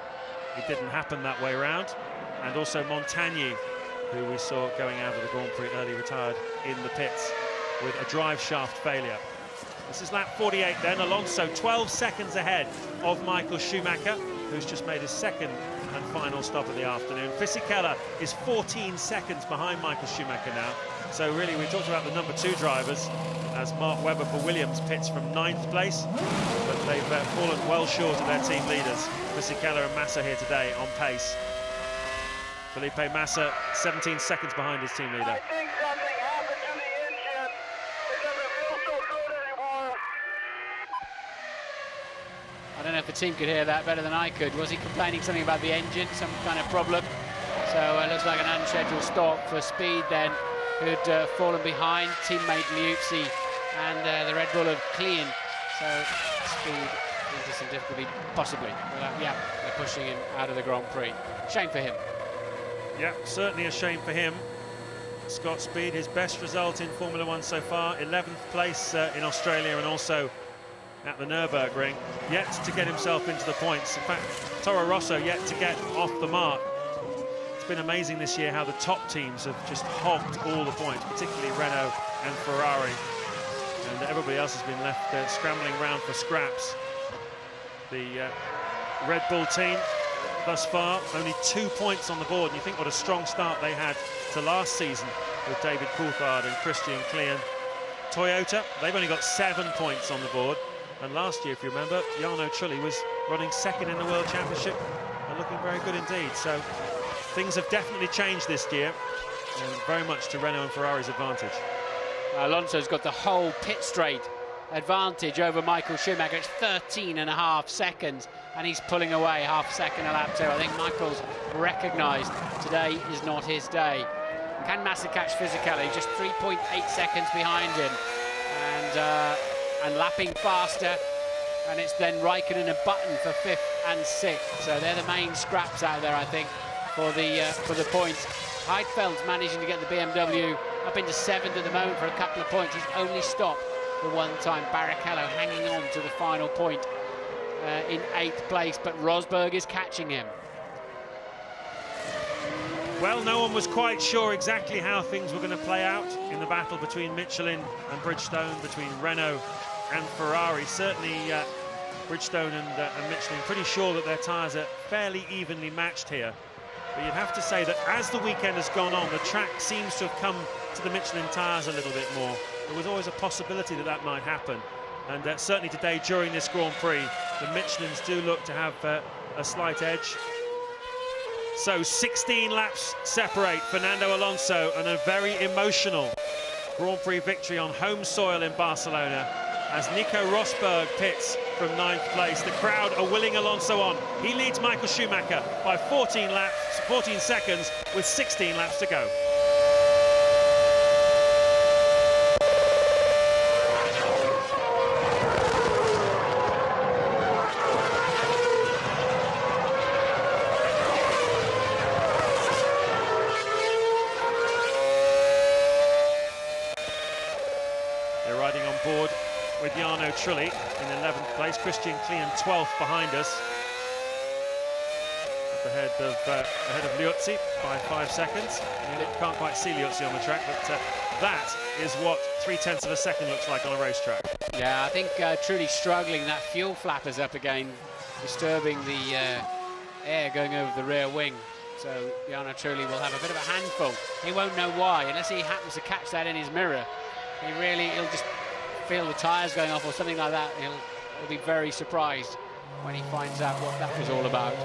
it didn't happen that way around. And also Montagny, who we saw going out of the Grand Prix early, retired in the pits with a drive shaft failure. This is lap 48 then. Alonso 12 seconds ahead of Michael Schumacher, who's just made his second and final stop of the afternoon. Fisichella is 14 seconds behind Michael Schumacher now. So really, we talked about the number 2 drivers, as Mark Webber for Williams pits from 9th place, but they've fallen well short of their team leaders. Fisichella and Massa here today on pace. Felipe Massa 17 seconds behind his team leader. I think something happened to the engine. It doesn't feel so good anymore. I don't know if the team could hear that better than I could. Was he complaining something about the engine, some kind of problem? So it looks like an unscheduled stop for Speed then, who'd fallen behind teammate Liuzzi and the Red Bull of Klein. So Speed into some difficulty, possibly. But, yeah, they're pushing him out of the Grand Prix. Shame for him. Yeah, certainly a shame for him. Scott Speed, his best result in Formula 1 so far, 11th place in Australia and also at the Nürburgring, yet to get himself into the points. In fact, Toro Rosso yet to get off the mark. It's been amazing this year how the top teams have just hogged all the points, particularly Renault and Ferrari. And everybody else has been left scrambling around for scraps. The Red Bull team, thus far, only 2 points on the board. And you think what a strong start they had to last season with David Coulthard and Christian Klein. Toyota, they've only got 7 points on the board. And last year, if you remember, Jarno Trulli was running second in the World Championship and looking very good indeed. So things have definitely changed this year, and very much to Renault and Ferrari's advantage. Alonso's got the whole pit straight advantage over Michael Schumacher. It's 13.5 seconds, and he's pulling away half a second a lap. So I think Michael's recognised today is not his day. Can Massa catch Fisichella? Just 3.8 seconds behind him, and lapping faster. And it's then Raikkonen and Button for 5th and 6th. So they're the main scraps out there, I think, for the points. Heidfeld's managing to get the BMW up into 7th at the moment for a couple of points. He's only stopped the one time. Barrichello hanging on to the final point in 8th place, but Rosberg is catching him. Well, no one was quite sure exactly how things were going to play out in the battle between Michelin and Bridgestone, between Renault and Ferrari. Certainly Bridgestone and Michelin pretty sure that their tyres are fairly evenly matched here. But you'd have to say that as the weekend has gone on, the track seems to have come to the Michelin tyres a little bit more. There was always a possibility that that might happen. And certainly today, during this Grand Prix, the Michelins do look to have a slight edge. So 16 laps separate Fernando Alonso, and a very emotional Grand Prix victory on home soil in Barcelona as Nico Rosberg pits from 9th place. The crowd are willing Alonso on. He leads Michael Schumacher by 14 seconds with 16 laps to go. They're riding on board with Jarno Trulli in 11th place, Christian Klein 12th behind us, up ahead of Liuzzi by 5 seconds. You can't quite see Liuzzi on the track, but That is what 0.3 of a second looks like on a racetrack. Yeah, I think truly struggling. That fuel flap is up again, disturbing the air going over the rear wing. So Jarno Trulli will have a bit of a handful. He won't know why, unless he happens to catch that in his mirror. He'll just feel the tyres going off or something like that. He'll be very surprised when he finds out what that was all about.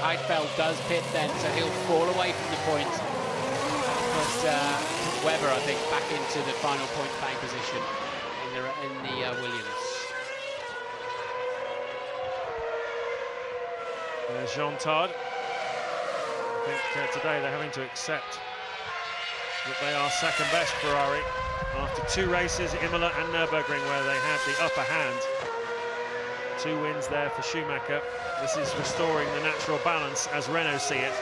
Heidfeld does pit then, so he'll fall away from the points. But Webber, I think, back into the final point playing position in the Williams. There's Jean Todt. I think today they're having to accept that they are second best Ferrari after 2 races, Imola and Nürburgring, where they had the upper hand. 2 wins there for Schumacher. This is restoring the natural balance as Renault see it.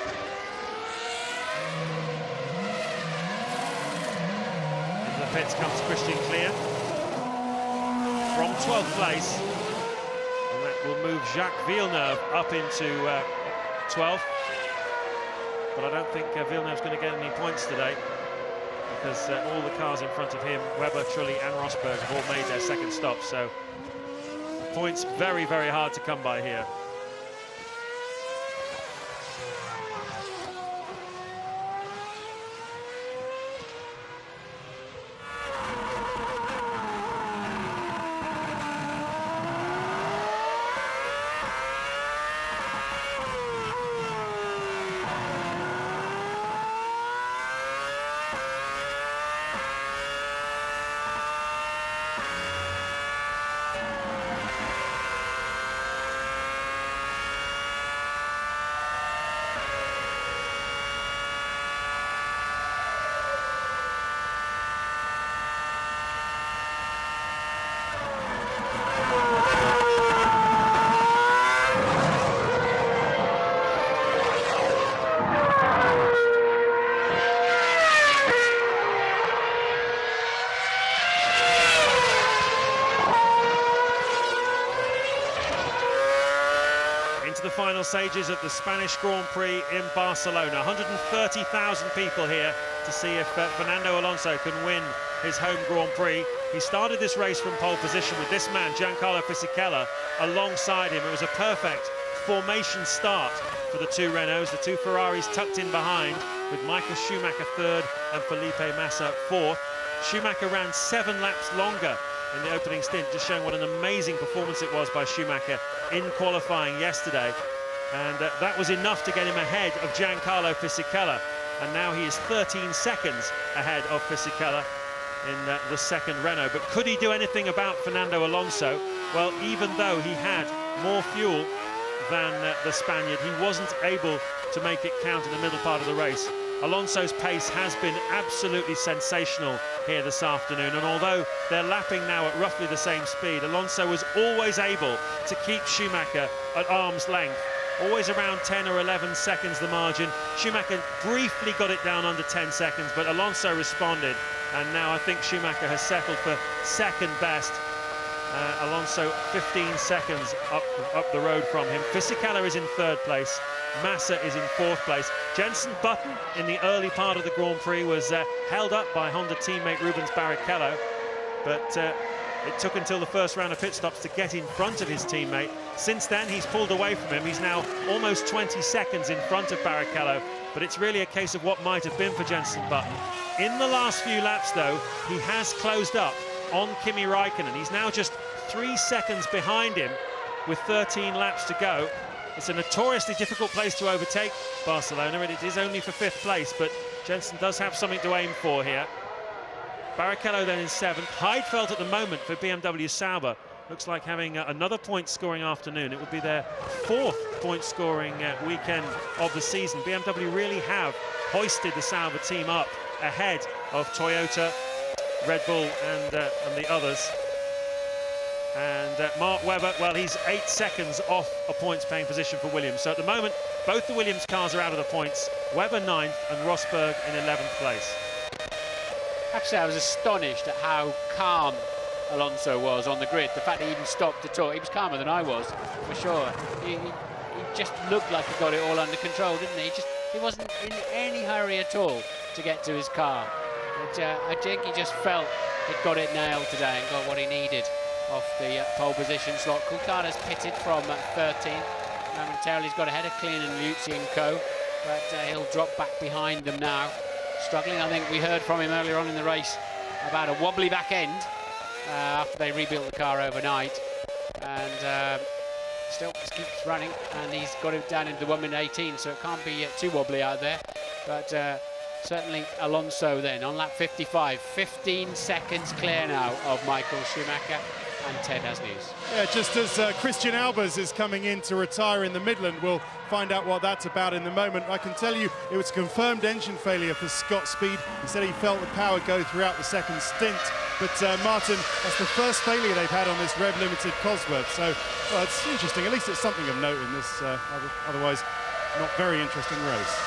Into the pits comes Christian Klier from 12th place, and that will move Jacques Villeneuve up into 12th. But I don't think Villeneuve's going to get any points today, because all the cars in front of him, Webber, Trulli and Rosberg, have all made their second stop. So points very, very hard to come by here. Final stages of the Spanish Grand Prix in Barcelona. 130,000 people here to see if Fernando Alonso can win his home Grand Prix. He started this race from pole position with this man, Giancarlo Fisichella, alongside him. It was a perfect formation start for the 2 Renaults, the 2 Ferraris tucked in behind, with Michael Schumacher 3rd and Felipe Massa 4th. Schumacher ran 7 laps longer in the opening stint, just showing what an amazing performance it was by Schumacher in qualifying yesterday. And that was enough to get him ahead of Giancarlo Fisichella. And now he is 13 seconds ahead of Fisichella in the second Renault. But could he do anything about Fernando Alonso? Well, even though he had more fuel than the Spaniard, he wasn't able to make it count in the middle part of the race. Alonso's pace has been absolutely sensational here this afternoon, and although they're lapping now at roughly the same speed, Alonso was always able to keep Schumacher at arm's length, always around 10 or 11 seconds the margin. Schumacher briefly got it down under 10 seconds, but Alonso responded, and now I think Schumacher has settled for second best. Alonso 15 seconds up the road from him. Fisichella is in 3rd place. Massa is in 4th place. Jenson Button in the early part of the Grand Prix was held up by Honda teammate Rubens Barrichello, but it took until the first round of pit stops to get in front of his teammate. Since then, he's pulled away from him. He's now almost 20 seconds in front of Barrichello, but it's really a case of what might have been for Jenson Button. In the last few laps, though, he has closed up on Kimi Räikkönen. He's now just 3 seconds behind him with 13 laps to go. It's a notoriously difficult place to overtake Barcelona, and it is only for 5th place, but Jenson does have something to aim for here. Barrichello then in 7th. Heidfeld at the moment for BMW Sauber looks like having another point-scoring afternoon. It would be their 4th point-scoring weekend of the season. BMW really have hoisted the Sauber team up ahead of Toyota, Red Bull and the others. And Mark Webber, well, he's 8 seconds off a points-paying position for Williams. So at the moment, both the Williams cars are out of the points. Webber 9th and Rosberg in 11th place. Actually, I was astonished at how calm Alonso was on the grid. The fact he even stopped to talk. He was calmer than I was, for sure. He just looked like he got it all under control, didn't he? He wasn't in any hurry at all to get to his car. But I think he just felt he'd got it nailed today and got what he needed off the pole position slot. Coulthard's pitted from 13. Momentarily he's got ahead of Klein and Luzzi and co, but he'll drop back behind them now. Struggling, I think we heard from him earlier on in the race about a wobbly back end after they rebuilt the car overnight. And still just keeps running, and he's got it down into the 1 minute 18, so it can't be too wobbly out there. But certainly Alonso then on lap 55, 15 seconds clear now of Michael Schumacher, and Ted has news. Yeah, just as Christian Albers is coming in to retire in the Midland, we'll find out what that's about in the moment. I can tell you it was a confirmed engine failure for Scott Speed. He said he felt the power go throughout the second stint. But Martin, that's the first failure they've had on this Rev Limited Cosworth. So well, it's interesting. At least it's something of note in this otherwise not very interesting race.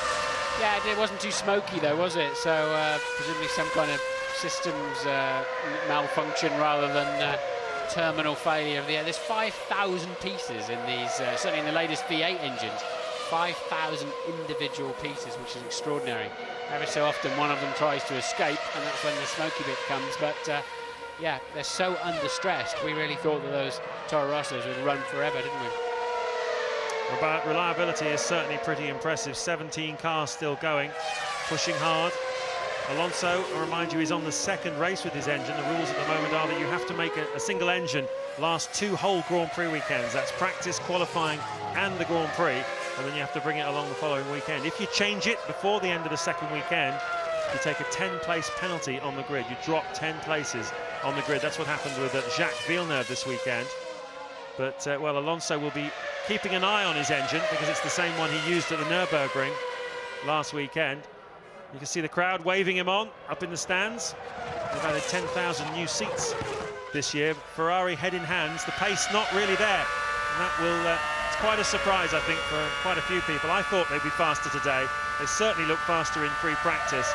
Yeah, it wasn't too smoky though, was it? So presumably some kind of systems malfunction rather than terminal failure of the air. There's 5,000 pieces in these, certainly in the latest V8 engines. 5,000 individual pieces, which is extraordinary. Every so often one of them tries to escape, and that's when the smoky bit comes. But yeah, they're so under stressed. We really thought that those Toro Rossos would run forever, didn't we? But reliability is certainly pretty impressive. 17 cars still going, pushing hard. Alonso, I remind you, is on the second race with his engine. The rules at the moment are that you have to make a single engine last 2 whole Grand Prix weekends. That's practice, qualifying, and the Grand Prix. And then you have to bring it along the following weekend. If you change it before the end of the second weekend, you take a 10-place penalty on the grid. You drop 10 places on the grid. That's what happened with Jacques Villeneuve this weekend. But, well, Alonso will be keeping an eye on his engine because it's the same one he used at the Nürburgring last weekend. You can see the crowd waving him on up in the stands. They've added 10,000 new seats this year. Ferrari head in hands, the pace not really there. And that will, it's quite a surprise, I think, for quite a few people. I thought they'd be faster today. They certainly look faster in free practice.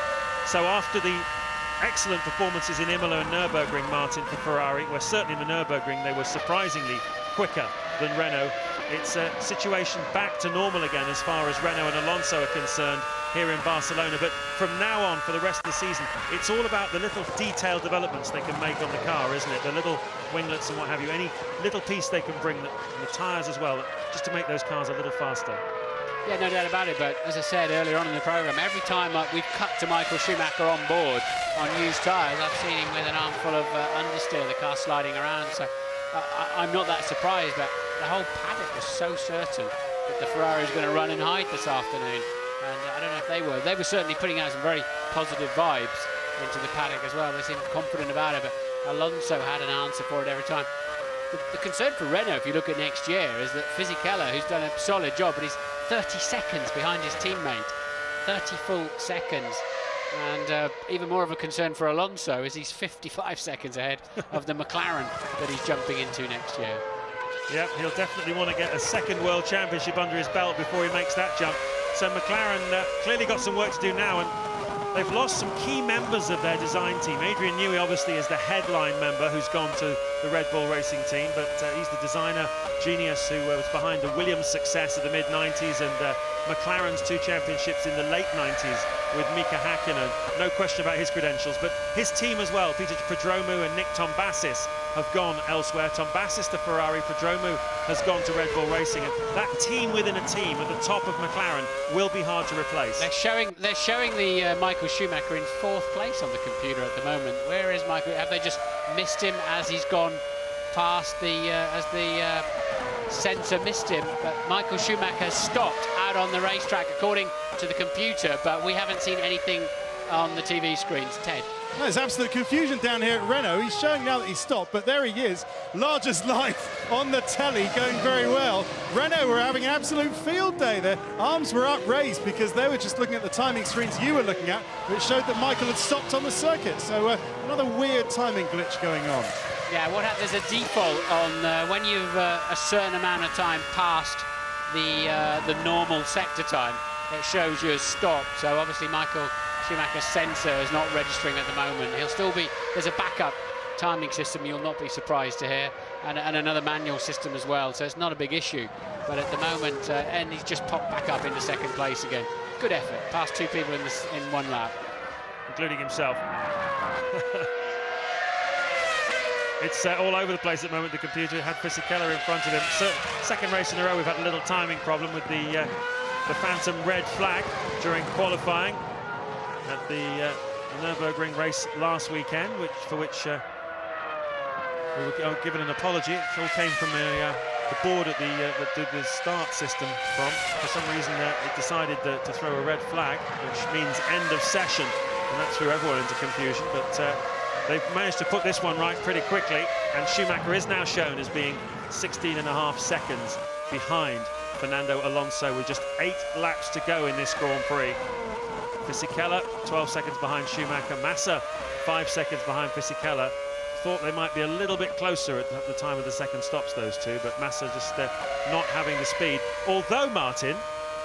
So after the excellent performances in Imola and Nürburgring, Martin, for Ferrari, where certainly in the Nürburgring they were surprisingly quicker than Renault, it's a situation back to normal again as far as Renault and Alonso are concerned here in Barcelona. But from now on, for the rest of the season, it's all about the little detailed developments they can make on the car, isn't it? The little winglets and what have you, any little piece they can bring, and the tyres as well, just to make those cars a little faster. Yeah, no doubt about it, but as I said earlier on in the programme, every time we've cut to Michael Schumacher on board on used tyres, I've seen him with an armful of understeer, the car sliding around, so I'm not that surprised, but the whole paddock was so certain that the Ferrari was going to run and hide this afternoon. And I don't know if they were. They were certainly putting out some very positive vibes into the paddock as well. They seemed confident about it, but Alonso had an answer for it every time. The concern for Renault, if you look at next year, is that Fisichella, who's done a solid job, but he's 30 seconds behind his teammate. 30 full seconds. And even more of a concern for Alonso is he's 55 seconds ahead of the McLaren that he's jumping into next year. Yep, he'll definitely want to get a second World Championship under his belt before he makes that jump. So McLaren clearly got some work to do now, and they've lost some key members of their design team. Adrian Newey obviously is the headline member who's gone to the Red Bull Racing team, but he's the designer genius who was behind the Williams success of the mid-90s and McLaren's 2 championships in the late 90s with Mika Hakkinen. No question about his credentials, but his team as well. Peter Prodromou and Nick Tombassis have gone elsewhere. Tombassis to Ferrari, Prodromou has gone to Red Bull Racing, and that team within a team at the top of McLaren will be hard to replace. They're showing the Michael Schumacher in 4th place on the computer at the moment. Where is Michael? Have they just missed him as he's gone past as the sensor missed him? But Michael Schumacher stopped out on the racetrack according to the computer, but we haven't seen anything on the TV screens. Ted? There's absolute confusion down here at Renault. He's showing now that he's stopped, but there he is, large as life on the telly, going very well. Renault were having an absolute field day. Their arms were upraised because they were just looking at the timing screens you were looking at, which showed that Michael had stopped on the circuit. So another weird timing glitch going on. Yeah, there's a default on when you've a certain amount of time past the normal sector time, it shows you as stopped. So obviously Michael Schumacher's sensor is not registering at the moment. He'll still be, there's a backup timing system you'll not be surprised to hear, and another manual system as well, so it's not a big issue. But at the moment, and he's just popped back up into 2nd place again. Good effort, past 2 people in one lap. including himself. It's all over the place at the moment. The computer had Fisichella in front of him. So, second race in a row, we've had a little timing problem with the phantom red flag during qualifying at the Nürburgring race last weekend, for which we were given an apology. It all came from the board at that did the start system from. For some reason, it decided to throw a red flag, which means end of session, and that threw everyone into confusion. But they've managed to put this one right pretty quickly, and Schumacher is now shown as being 16.5 seconds behind Fernando Alonso with just 8 laps to go in this Grand Prix. Fisichella 12 seconds behind Schumacher. Massa 5 seconds behind Fisichella. Thought they might be a little bit closer at the time of the second stops, those two, but Massa just not having the speed. Although, Martin,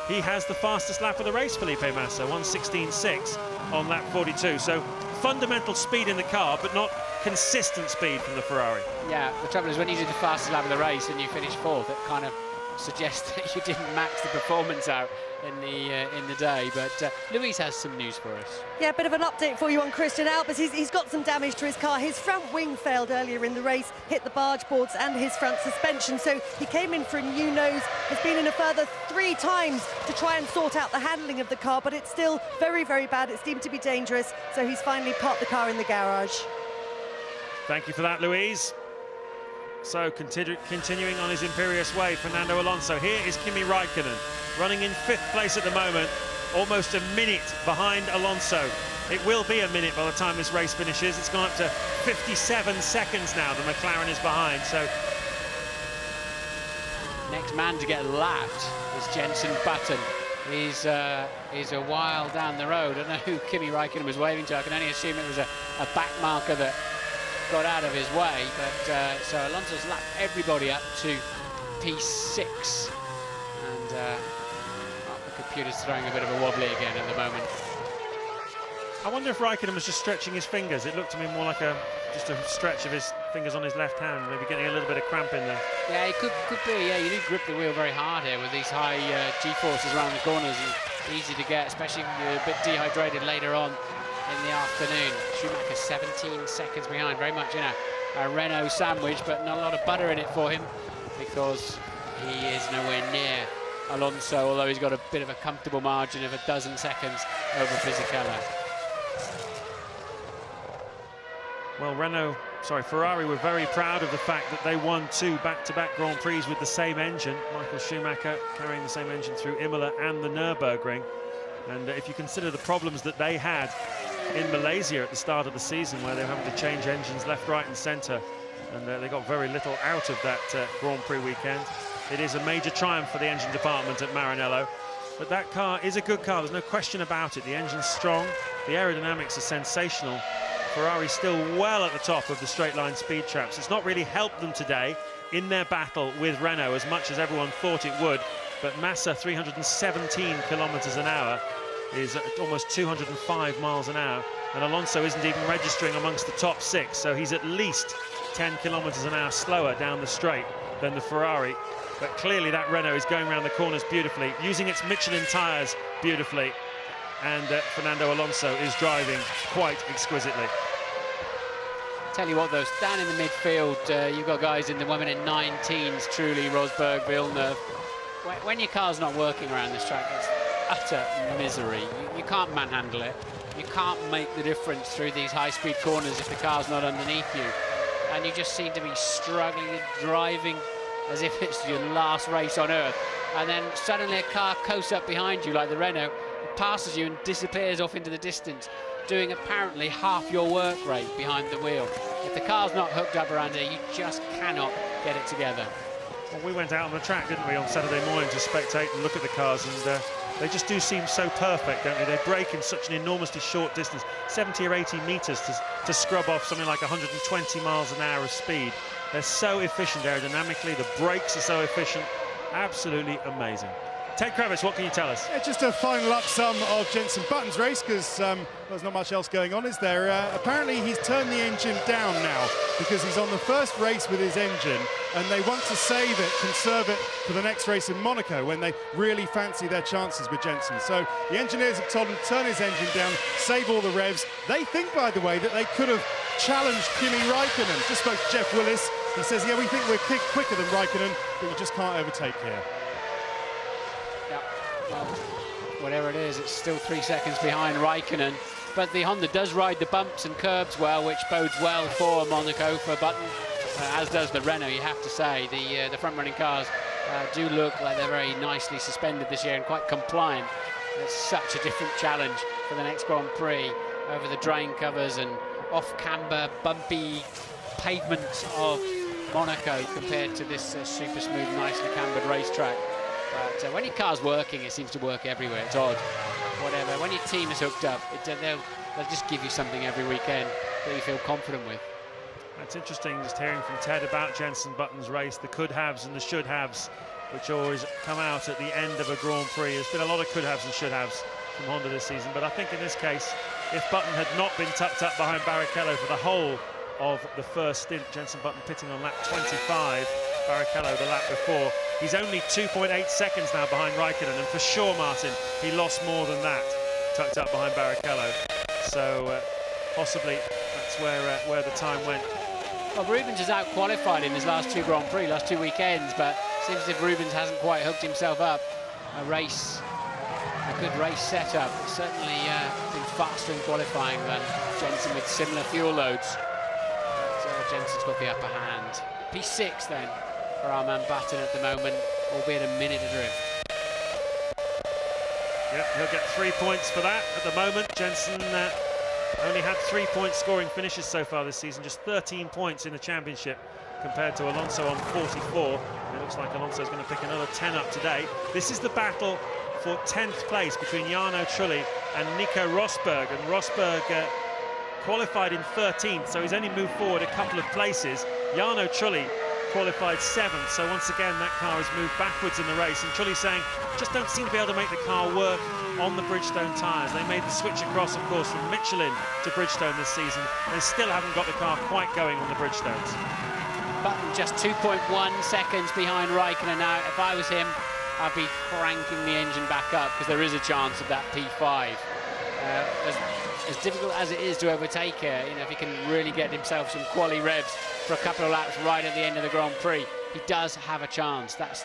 he has the fastest lap of the race, Felipe Massa, 1:16.6 on lap 42. So fundamental speed in the car, but not consistent speed from the Ferrari. Yeah, the trouble is when you do the fastest lap of the race and you finish fourth, it kind of suggests that you didn't max the performance out in the day. But Luis has some news for us. Yeah, a bit of an update for you on Christian Albers. He's got some damage to his car. His front wing failed earlier in the race, hit the barge boards and his front suspension. So he came in for a new nose, has been in a further 3 times to try and sort out the handling of the car, but it's still very, very bad. It's deemed to be dangerous. So he's finally parked the car in the garage. Thank you for that, Louise. So continuing on his imperious way, Fernando Alonso. Here is Kimi Raikkonen, running in 5th place at the moment, almost a minute behind Alonso. It will be a minute by the time this race finishes. It's gone up to 57 seconds now. The McLaren is behind. So next man to get lapped is Jenson Button. He's a while down the road. I don't know who Kimi Raikkonen was waving to. I can only assume it was a back marker that got out of his way, but so Alonso's lapped everybody up to P6, and the computer's throwing a bit of a wobbly again at the moment. I wonder if Raikkonen was just stretching his fingers. It looked to me more like just a stretch of his fingers on his left hand, maybe getting a little bit of cramp in there. Yeah, it could be. Yeah, you do grip the wheel very hard here with these high G-forces around the corners, and easy to get, especially if you're a bit dehydrated later on in the afternoon. Schumacher 17 seconds behind, very much in a Renault sandwich, but not a lot of butter in it for him because he is nowhere near Alonso, although he's got a bit of a comfortable margin of 12 seconds over Fisichella. Well, Ferrari were very proud of the fact that they won 2 back-to-back Grand Prix with the same engine. Michael Schumacher carrying the same engine through Imola and the Nürburgring. And if you consider the problems that they had in Malaysia at the start of the season, where they were having to change engines left, right and centre, and they got very little out of that Grand Prix weekend. It is a major triumph for the engine department at Maranello. But that car is a good car, there's no question about it. The engine's strong, the aerodynamics are sensational. Ferrari still well at the top of the straight line speed traps. It's not really helped them today in their battle with Renault as much as everyone thought it would. But Massa, 317 kilometres an hour, is at almost 205 miles an hour. And Alonso isn't even registering amongst the top 6, so he's at least 10 kilometres an hour slower down the straight than the Ferrari. But clearly that Renault is going around the corners beautifully, using its Michelin tyres beautifully. And Fernando Alonso is driving quite exquisitely. Tell you what, though, down in the midfield, you've got guys in the women in 19s, Trulli, Rosberg, Villeneuve. When your car's not working around this track, it's utter misery. You can't manhandle it. You can't make the difference through these high-speed corners if the car's not underneath you. And you just seem to be struggling and driving as if it's your last race on Earth. And then suddenly a car coasts up behind you, like the Renault, passes you and disappears off into the distance, doing apparently half your work rate behind the wheel. If the car's not hooked up around here, you just cannot get it together. Well, we went out on the track, didn't we, on Saturday morning to spectate and look at the cars, and they just do seem so perfect, don't they? They brake in such an enormously short distance, 70 or 80 metres to scrub off something like 120 miles an hour of speed. They're so efficient aerodynamically, the brakes are so efficient, absolutely amazing. Ted Kravitz, what can you tell us? Yeah, just a final up sum of Jenson Button's race, because there's not much else going on, is there? Apparently he's turned the engine down now because he's on the first race with his engine, and they want to save it, conserve it for the next race in Monaco when they really fancy their chances with Jensen. So the engineers have told him to turn his engine down, save all the revs. They think, by the way, that they could have challenged Kimi Raikkonen. Just spoke to Jeff Willis. He says, yeah, we think we're quicker than Raikkonen, but you just can't overtake here. Yeah, well, whatever it is, it's still 3 seconds behind Raikkonen. But the Honda does ride the bumps and curbs well, which bodes well for Monaco, for Button, as does the Renault, you have to say. The front-running cars do look like they're very nicely suspended this year and quite compliant. It's such a different challenge for the next Grand Prix over the drain covers and off-camber, bumpy pavements of Monaco compared to this super smooth, nicely cambered racetrack. But when your car's working, it seems to work everywhere. It's odd. Whatever. When your team is hooked up, they'll just give you something every weekend that you feel confident with. That's interesting, just hearing from Ted about Jenson Button's race, the could-haves and the should-haves, which always come out at the end of a Grand Prix. There's been a lot of could-haves and should-haves from Honda this season, but I think in this case, if Button had not been tucked up behind Barrichello for the whole of the first stint, Jenson Button pitting on lap 25, Barrichello the lap before, he's only 2.8 seconds now behind Raikkonen, and for sure, Martin, he lost more than that, tucked up behind Barrichello. So possibly that's where the time went. Well, Rubens has out-qualified in his last two Grand Prix, last two weekends, but it seems as if Rubens hasn't quite hooked himself up. A good race setup. It's certainly been faster in qualifying than Jenson with similar fuel loads. But Jenson's got the upper hand. P6 then for our man Button at the moment, albeit a minute adrift. Yep, he'll get 3 points for that at the moment. Jenson only had 3 point scoring finishes so far this season, just 13 points in the championship compared to Alonso on 44. And it looks like Alonso's going to pick another 10 up today. This is the battle for 10th place between Jarno Trulli and Nico Rosberg. And Rosberg qualified in 13th, so he's only moved forward a couple of places. Jarno Trulli qualified 7th, so once again that car has moved backwards in the race, and Trulli's saying just don't seem to be able to make the car work on the Bridgestone tyres. They made the switch across, of course, from Michelin to Bridgestone this season. They still haven't got the car quite going on the Bridgestones. Button just 2.1 seconds behind Raikkonen now. If I was him, I'd be cranking the engine back up, because there is a chance of that P5. As difficult as it is to overtake her, you know, if he can really get himself some quali revs for a couple of laps right at the end of the Grand Prix, he does have a chance. That's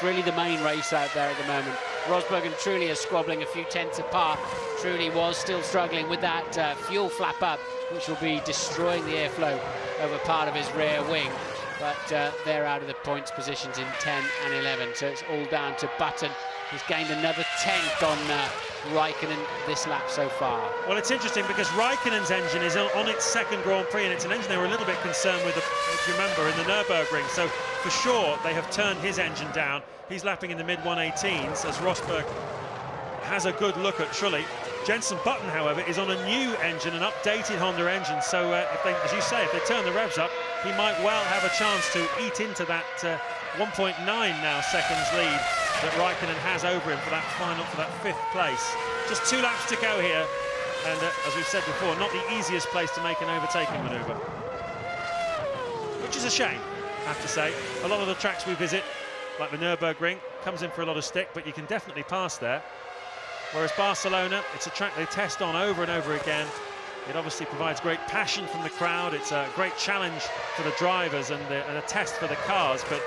really the main race out there at the moment. Rosberg and Trulli are squabbling a few tenths apart. Trulli was still struggling with that fuel flap up, which will be destroying the airflow over part of his rear wing. But they're out of the points positions in 10 and 11, so it's all down to Button. He's gained another 10th on Raikkonen this lap so far. Well, it's interesting because Raikkonen's engine is on its second Grand Prix, and it's an engine they were a little bit concerned with, if you remember, in the Nürburgring. So for sure they have turned his engine down. He's lapping in the mid-118s as Rosberg has a good look at Trulli. Jenson Button, however, is on a new engine, an updated Honda engine. So if they, as you say, if they turn the revs up, he might well have a chance to eat into that 1.9 now seconds lead that Raikkonen has over him for that fifth place. Just 2 laps to go here, and as we've said before, not the easiest place to make an overtaking manoeuvre, which is a shame, I have to say. A lot of the tracks we visit, like the Nürburgring, comes in for a lot of stick, but you can definitely pass there. Whereas Barcelona, it's a track they test on over and over again. It obviously provides great passion from the crowd. It's a great challenge for the drivers and a test for the cars, but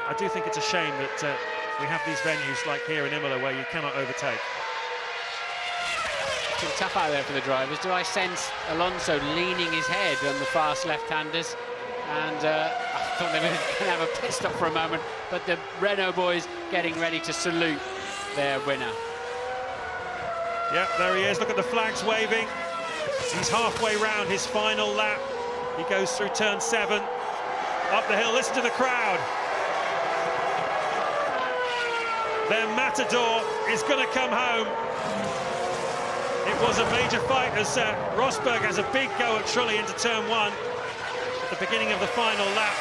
I do think it's a shame that we have these venues like here in Imola where you cannot overtake. It's been tough out there for the drivers. Do I sense Alonso leaning his head on the fast left-handers? And I thought they were going to have a pit stop for a moment, but the Renault boys getting ready to salute their winner. Yeah, there he is. Look at the flags waving. He's halfway round his final lap. He goes through turn 7, up the hill. Listen to the crowd. Their matador is going to come home. It was a major fight as Rosberg has a big go at Trulli into turn 1 at the beginning of the final lap.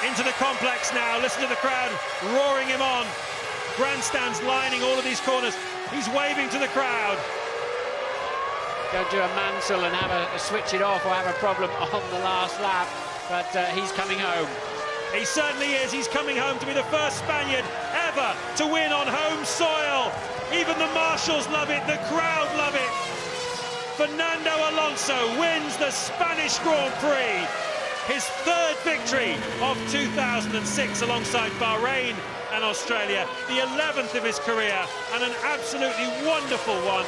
Into the complex now. Listen to the crowd roaring him on. Grandstands lining all of these corners. He's waving to the crowd. Don't do a Mansell and have a switch it off or have a problem on the last lap, but he's coming home. He certainly is. He's coming home to be the first Spaniard ever to win on home soil. Even the marshals love it, the crowd love it. Fernando Alonso wins the Spanish Grand Prix. His third victory of 2006 alongside Bahrain and Australia, the 11th of his career, and an absolutely wonderful one.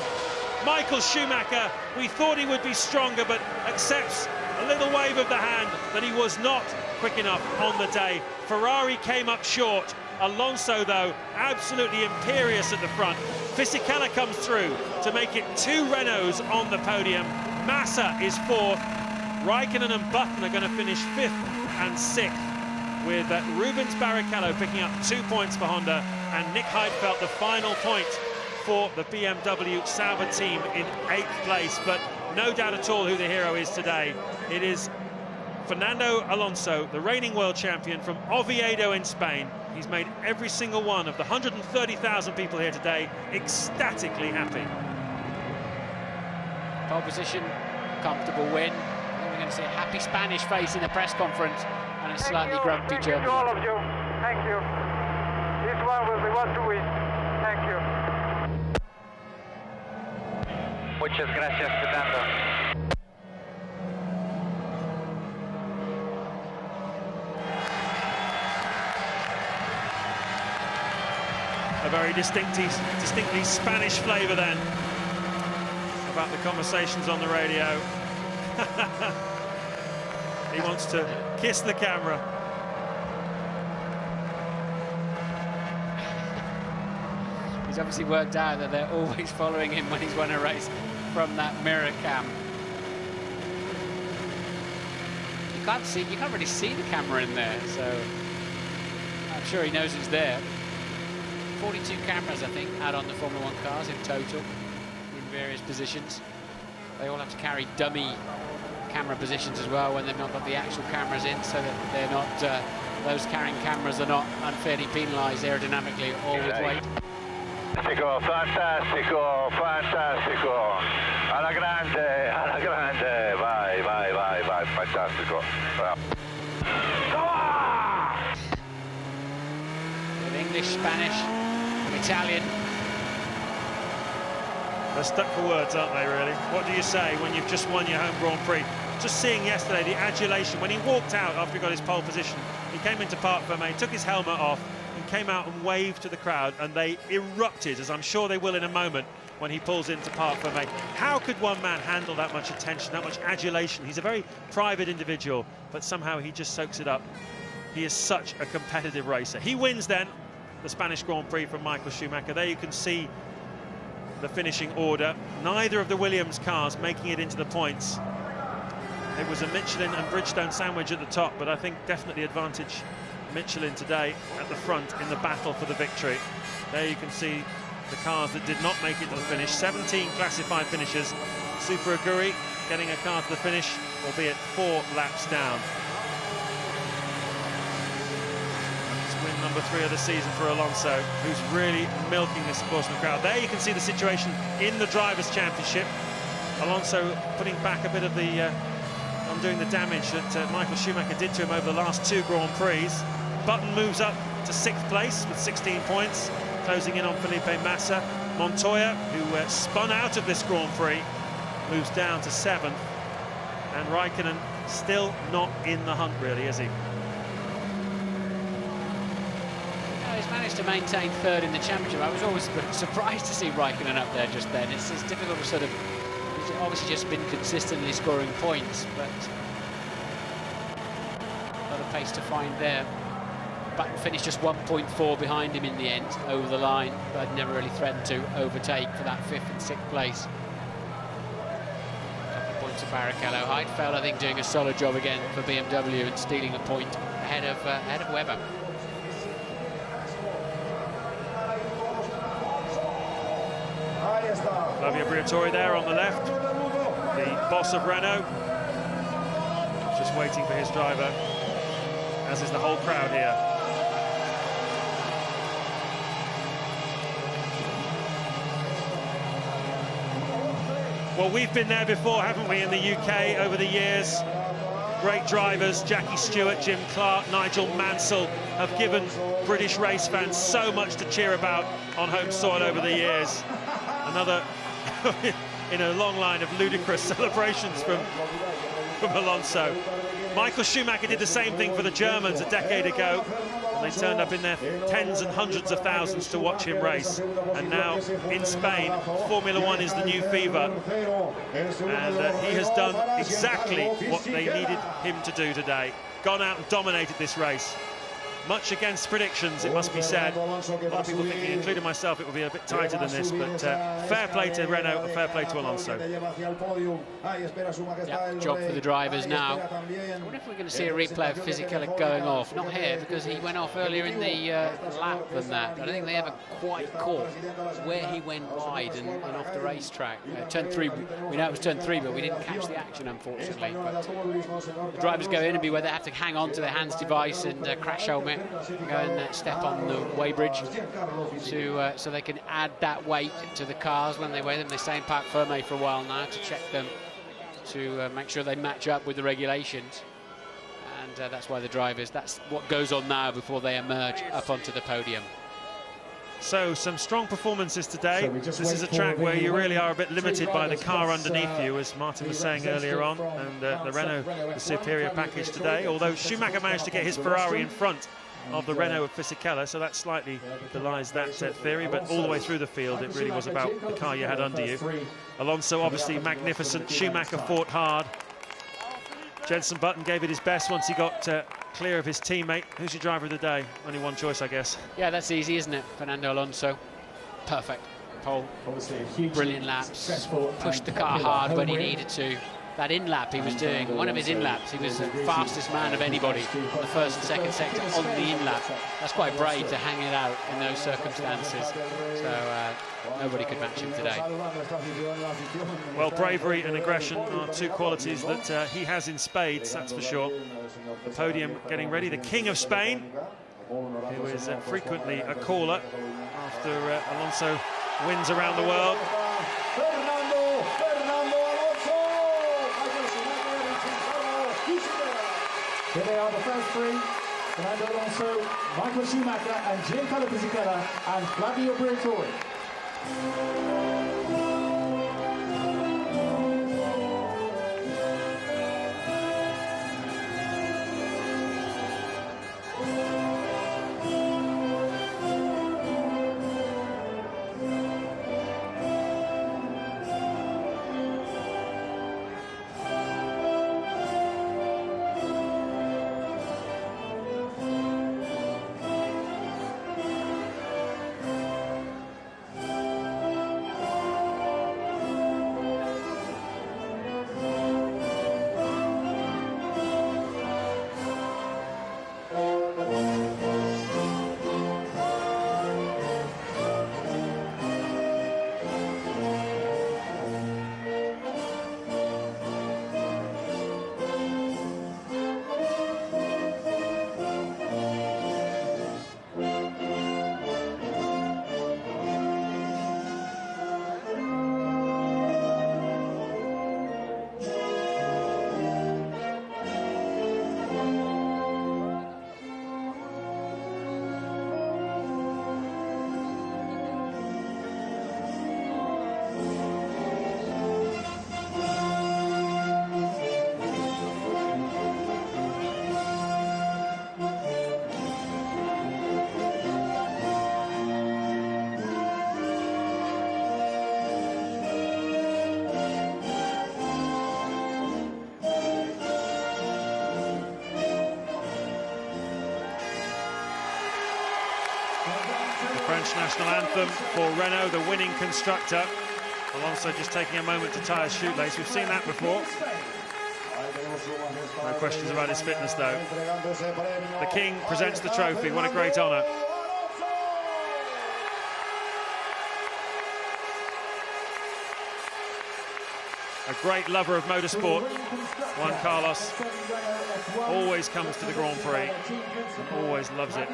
Michael Schumacher, we thought he would be stronger, but accepts a little wave of the hand that he was not quick enough on the day. Ferrari came up short. Alonso, though, absolutely imperious at the front. Fisichella comes through to make it 2 Renaults on the podium. Massa is 4th. Raikkonen and Button are going to finish 5th and 6th, with Rubens Barrichello picking up 2 points for Honda, and Nick Heidfeld the final point for the BMW Sauber team in 8th place. But no doubt at all who the hero is today. It is Fernando Alonso, the reigning world champion from Oviedo in Spain. He's made every single one of the 130,000 people here today ecstatically happy. Pole position, comfortable win. We're going to see a happy Spanish face in the press conference and a slightly grumpy German. Thank you to all of you. Thank you. This one will be one to win. Thank you. Muchas gracias, Fernando. A very distinctly Spanish flavour then about the conversations on the radio. He wants to kiss the camera. He's obviously worked out that they're always following him when he's won a race from that mirror cam. You can't really see the camera in there, so I'm sure he knows it's there. 42 cameras, I think, out on the Formula 1 cars in total, in various positions. They all have to carry dummy camera positions as well when they've not got the actual cameras in, so that they're not, those carrying cameras are not unfairly penalised aerodynamically or with weight. Fantastico, fantastico, fantastico. Alla grande, vai, fantastico. With English, Spanish, Italian. They're stuck for words, aren't they, really? What do you say when you've just won your home Grand Prix? Just seeing yesterday the adulation when he walked out after he got his pole position. He came into Parc Fermé, took his helmet off and came out and waved to the crowd, and they erupted, as I'm sure they will in a moment when he pulls into Parc Fermé. How could one man handle that much attention, that much adulation? He's a very private individual, but somehow he just soaks it up. He is such a competitive racer. He wins then the Spanish Grand Prix from Michael Schumacher. There you can see the finishing order. Neither of the Williams cars making it into the points. It was a Michelin and Bridgestone sandwich at the top, but I think definitely advantage Michelin today at the front in the battle for the victory. There you can see the cars that did not make it to the finish. 17 classified finishers. Super Aguri getting a car to the finish, albeit 4 laps down. Win number 3 of the season for Alonso, who's really milking this sportsman crowd. There you can see the situation in the Drivers' Championship. Alonso putting back a bit of the undoing the damage that Michael Schumacher did to him over the last 2 Grand Prix. Button moves up to 6th place with 16 points, closing in on Felipe Massa. Montoya, who spun out of this Grand Prix, moves down to 7th. And Raikkonen still not in the hunt, really, is he? He's managed to maintain 3rd in the championship. I was always surprised to see Raikkonen up there just then. It's difficult to sort of... He's obviously just been consistently scoring points, but a lot of pace to find there. Button finished just 1.4 behind him in the end, over the line, but never really threatened to overtake for that 5th and 6th place. A couple of points of Barrichello. Heidfeld, I think, doing a solid job again for BMW and stealing a point ahead of Webber. Flavio Briatore there on the left, the boss of Renault, just waiting for his driver, as is the whole crowd here. Well, we've been there before, haven't we, in the UK over the years? great drivers, Jackie Stewart, Jim Clark, Nigel Mansell, have given British race fans so much to cheer about on home soil over the years. Another in a long line of ludicrous celebrations from Alonso. Michael Schumacher did the same thing for the Germans a decade ago. They turned up in their tens and hundreds of thousands to watch him race. And now in Spain, Formula One is the new fever. And he has done exactly what they needed him to do today. Gone out and dominated this race. Much against predictions, it must be said. A lot of people thinking, including myself, it will be a bit tighter than this, but fair play to Renault and fair play to Alonso. Yeah, job for the drivers now. I wonder if we're going to see a replay of Fisichella going off. Not here, because he went off earlier in the lap than that. I don't think they ever quite caught where he went wide and off the racetrack. Turn 3, we know it was turn 3, but we didn't catch the action, unfortunately. But the drivers go in and be where they have to hang on to their hands device and crash helmet. Go and step on the weighbridge so they can add that weight to the cars when they weigh them. They stay in parc fermé for a while now to check them, to make sure they match up with the regulations. And that's why the drivers, that's what goes on now before they emerge up onto the podium. So some strong performances today. This is a track where you really are a bit limited by the car underneath you, as Martin was saying earlier on, and the Renault, the superior package today, although Schumacher managed to get his Ferrari in front of the Renault of Fisichella, so that slightly belies that theory, but all the way through the field it really was about the car you had under you. Alonso obviously magnificent, Schumacher fought hard. Jenson Button gave it his best once he got clear of his teammate. Who's your driver of the day? Only one choice, I guess. Yeah, that's easy, isn't it? Fernando Alonso. Perfect. Pole. Brilliant laps. Pushed the car hard when he needed to. That in-lap he was doing, one of his in-laps, he was the fastest man of anybody on the first and second sector on the in-lap. That's quite brave to hang it out in those circumstances. So nobody could match him today. Well, bravery and aggression are two qualities that he has in spades, that's for sure. The podium getting ready, the King of Spain, who is frequently a caller after Alonso wins around the world. Here they are, the first three: Fernando Alonso, Michael Schumacher, and Giancarlo Fisichella, and Flavio Briatore. French national anthem for Renault, the winning constructor. Alonso just taking a moment to tie his shoelace. We've seen that before. No questions about his fitness, though. The King presents the trophy. What a great honour. A great lover of motorsport, Juan Carlos, always comes to the Grand Prix and always loves it.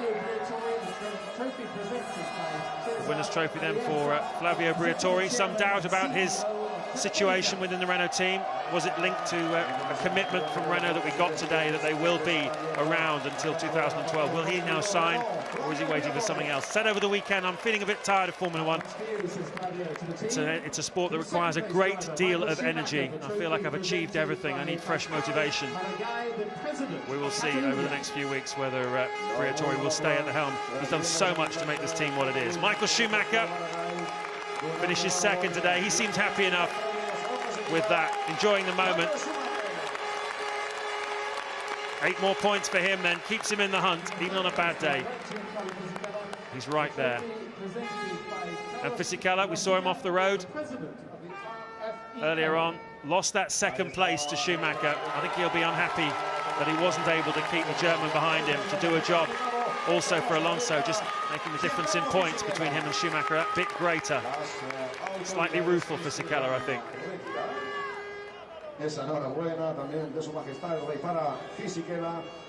The winner's trophy then for Flavio Briatore. Some doubt about his situation within the Renault team? Was it linked to a commitment from Renault that we got today that they will be around until 2012? Will he now sign, or is he waiting for something else? Said over the weekend, I'm feeling a bit tired of Formula One. It's a sport that requires a great deal of energy. I feel like I've achieved everything. I need fresh motivation. We will see over the next few weeks whether Prix will stay at the helm. He's done so much to make this team what it is. Michael Schumacher finishes second today. He seems happy enough with that, enjoying the moment. 8 more points for him then, keeps him in the hunt, even on a bad day. He's right there. And Fisichella, we saw him off the road earlier on, lost that second place to Schumacher. I think he'll be unhappy that he wasn't able to keep the German behind him to do a job also for Alonso, just making the difference in points between him and Schumacher that bit greater. Slightly rueful for Fisichella, I think.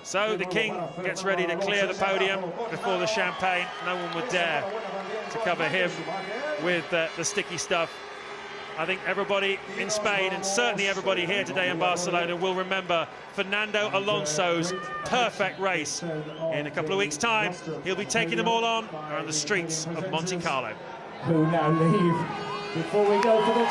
So the King gets ready to clear the podium before the champagne. No one would dare to cover him with the sticky stuff. I think everybody in Spain, and certainly everybody here today in Barcelona, will remember Fernando Alonso's perfect race. In a couple of weeks' time, he'll be taking them all on around the streets of Monte Carlo. Who now leave before we go for the